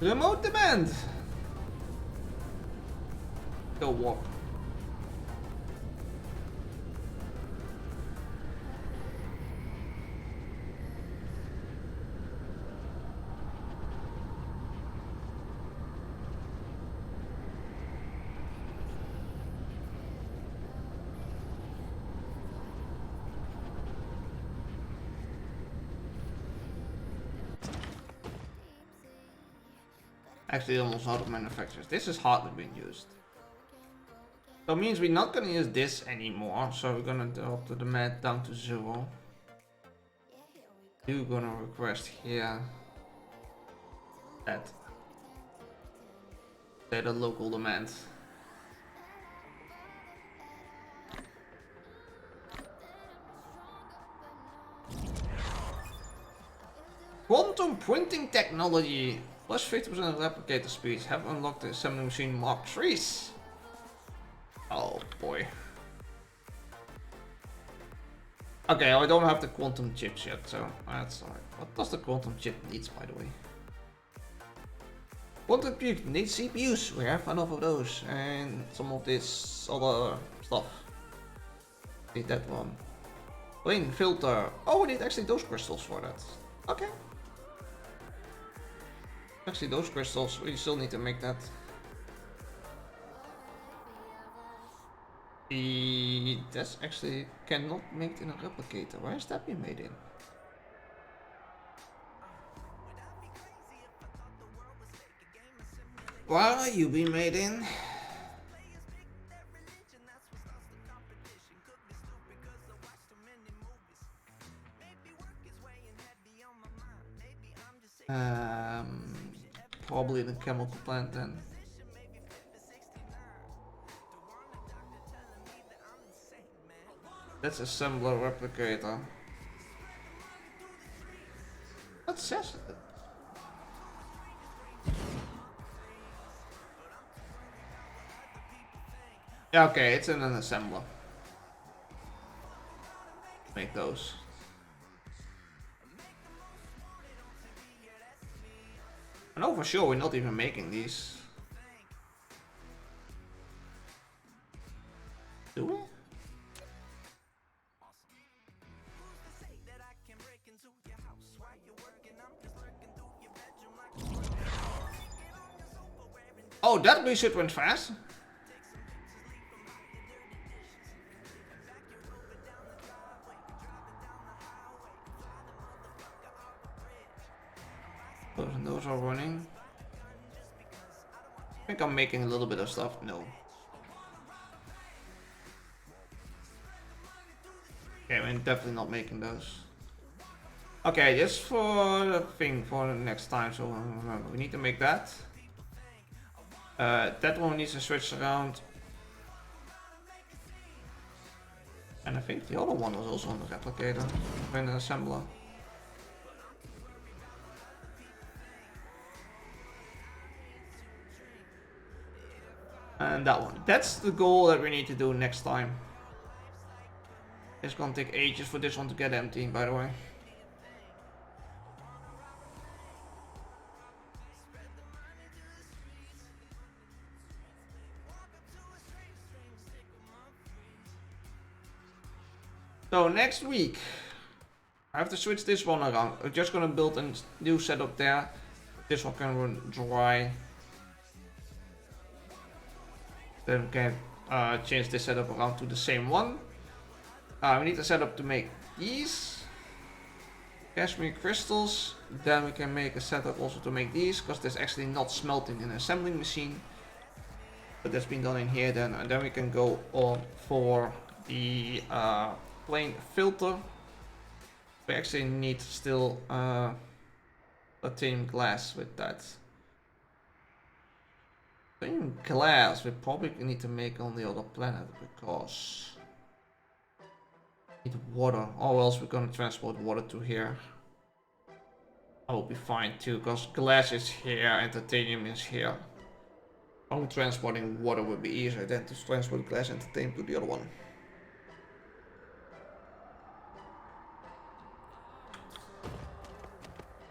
Remote demand. Go walk. Actually, almost out of manufacturers. This is hardly being used. So it means we're not gonna use this anymore. So we're gonna drop the demand down to 0. You're gonna request here that the local demand. Quantum printing technology plus 50% replicator speeds have unlocked the assembly machine Mark 3s. Oh boy. Okay, I don't have the quantum chips yet, so that's alright. What does the quantum chip needs, by the way? Quantum chip needs CPUs. We have enough of those, and some of this other stuff. Need that one. Plane filter. Oh, we need actually those crystals for that. Okay. Actually, those crystals, we still need to make that. That's actually cannot make in a replicator. Where is that being made in? Where are you being made in? Probably the chemical plant then. That's assembler replicator. What says it? Yeah, okay, it's in an assembler. Make those. for sure we're not even making these. Do we? Oh, that we should went fast. Those are running. I think I'm making a little bit of stuff. No. Okay, we're definitely not making those. Okay, just for the thing for the next time. So remember, we need to make that. That one needs to switch around. And I think the other one was also on the replicator. In the assembler. And that one. That's the goal that we need to do next time. It's gonna take ages for this one to get empty, by the way. So next week, I have to switch this one around. I'm just gonna build a new setup there. This one can run dry. Then we can change this setup around to the same one. We need a setup to make these cashmere crystals. Then we can make a setup also to make these, because there's actually not smelting in an assembling machine. But that's been done in here then. And then we can go on for the plain filter. We actually need still platinum glass with that. Platinum glass we probably need to make on the other planet because we need water, or else we're gonna transport water to here. I will be fine too, because glass is here and titanium is here. Only transporting water would be easier than to transport glass and titanium to the other one.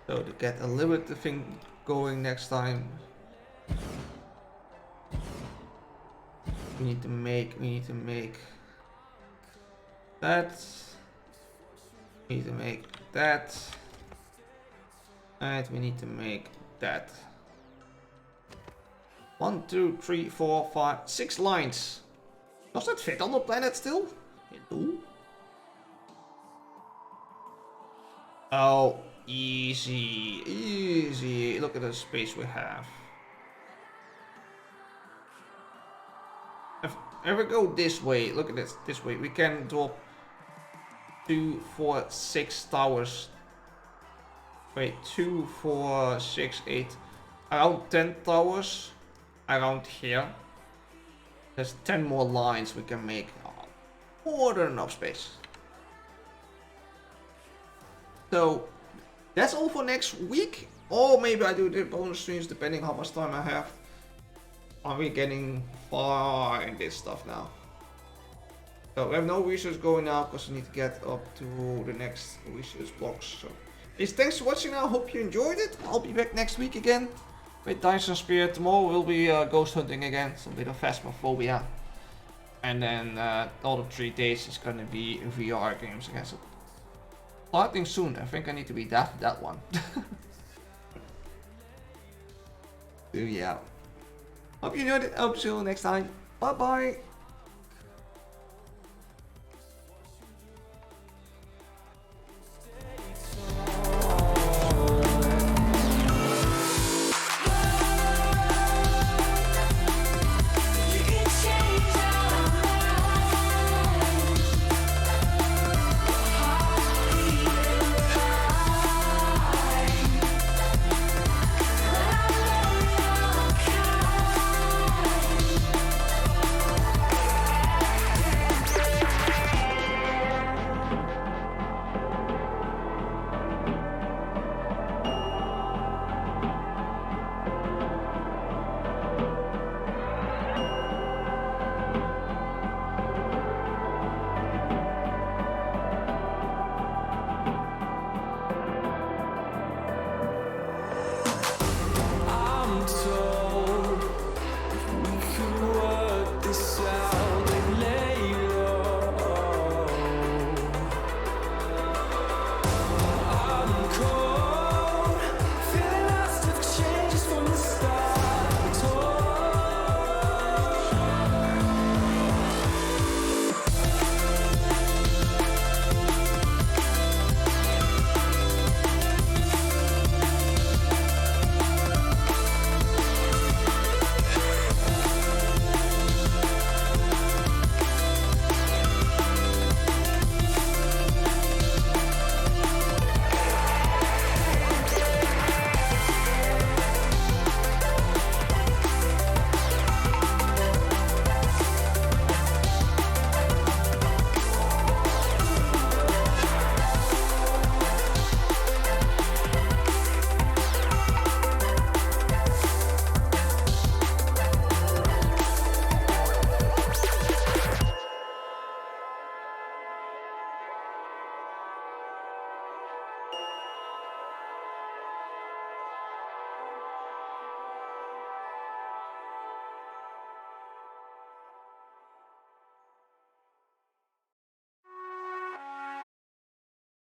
So to get a little bit the thing going next time, we need to make that. We need to make that. And we need to make that. 1, 2, 3, 4, 5, 6 lines. Does that fit on the planet still? No. Oh, easy, easy. Look at the space we have. If we go this way, look at this way, we can drop 2, 4, 6 towers. Wait, 2, 4, 6, 8, around 10 towers around here. There's 10 more lines we can make. More than enough space. So that's all for next week. Or maybe I do the bonus streams depending how much time I have. Are we getting far in this stuff now? So we have no research going now because we need to get up to the next research box. So thanks for watching now. Hope you enjoyed it. I'll be back next week again with Dyson Spear. Tomorrow we'll be ghost hunting again. Some bit of phasmophobia. And then all the 3 days is gonna be VR games again. So starting soon. I think I need to be that one. So yeah. Hope you enjoyed it. Hope to see you next time. Bye bye.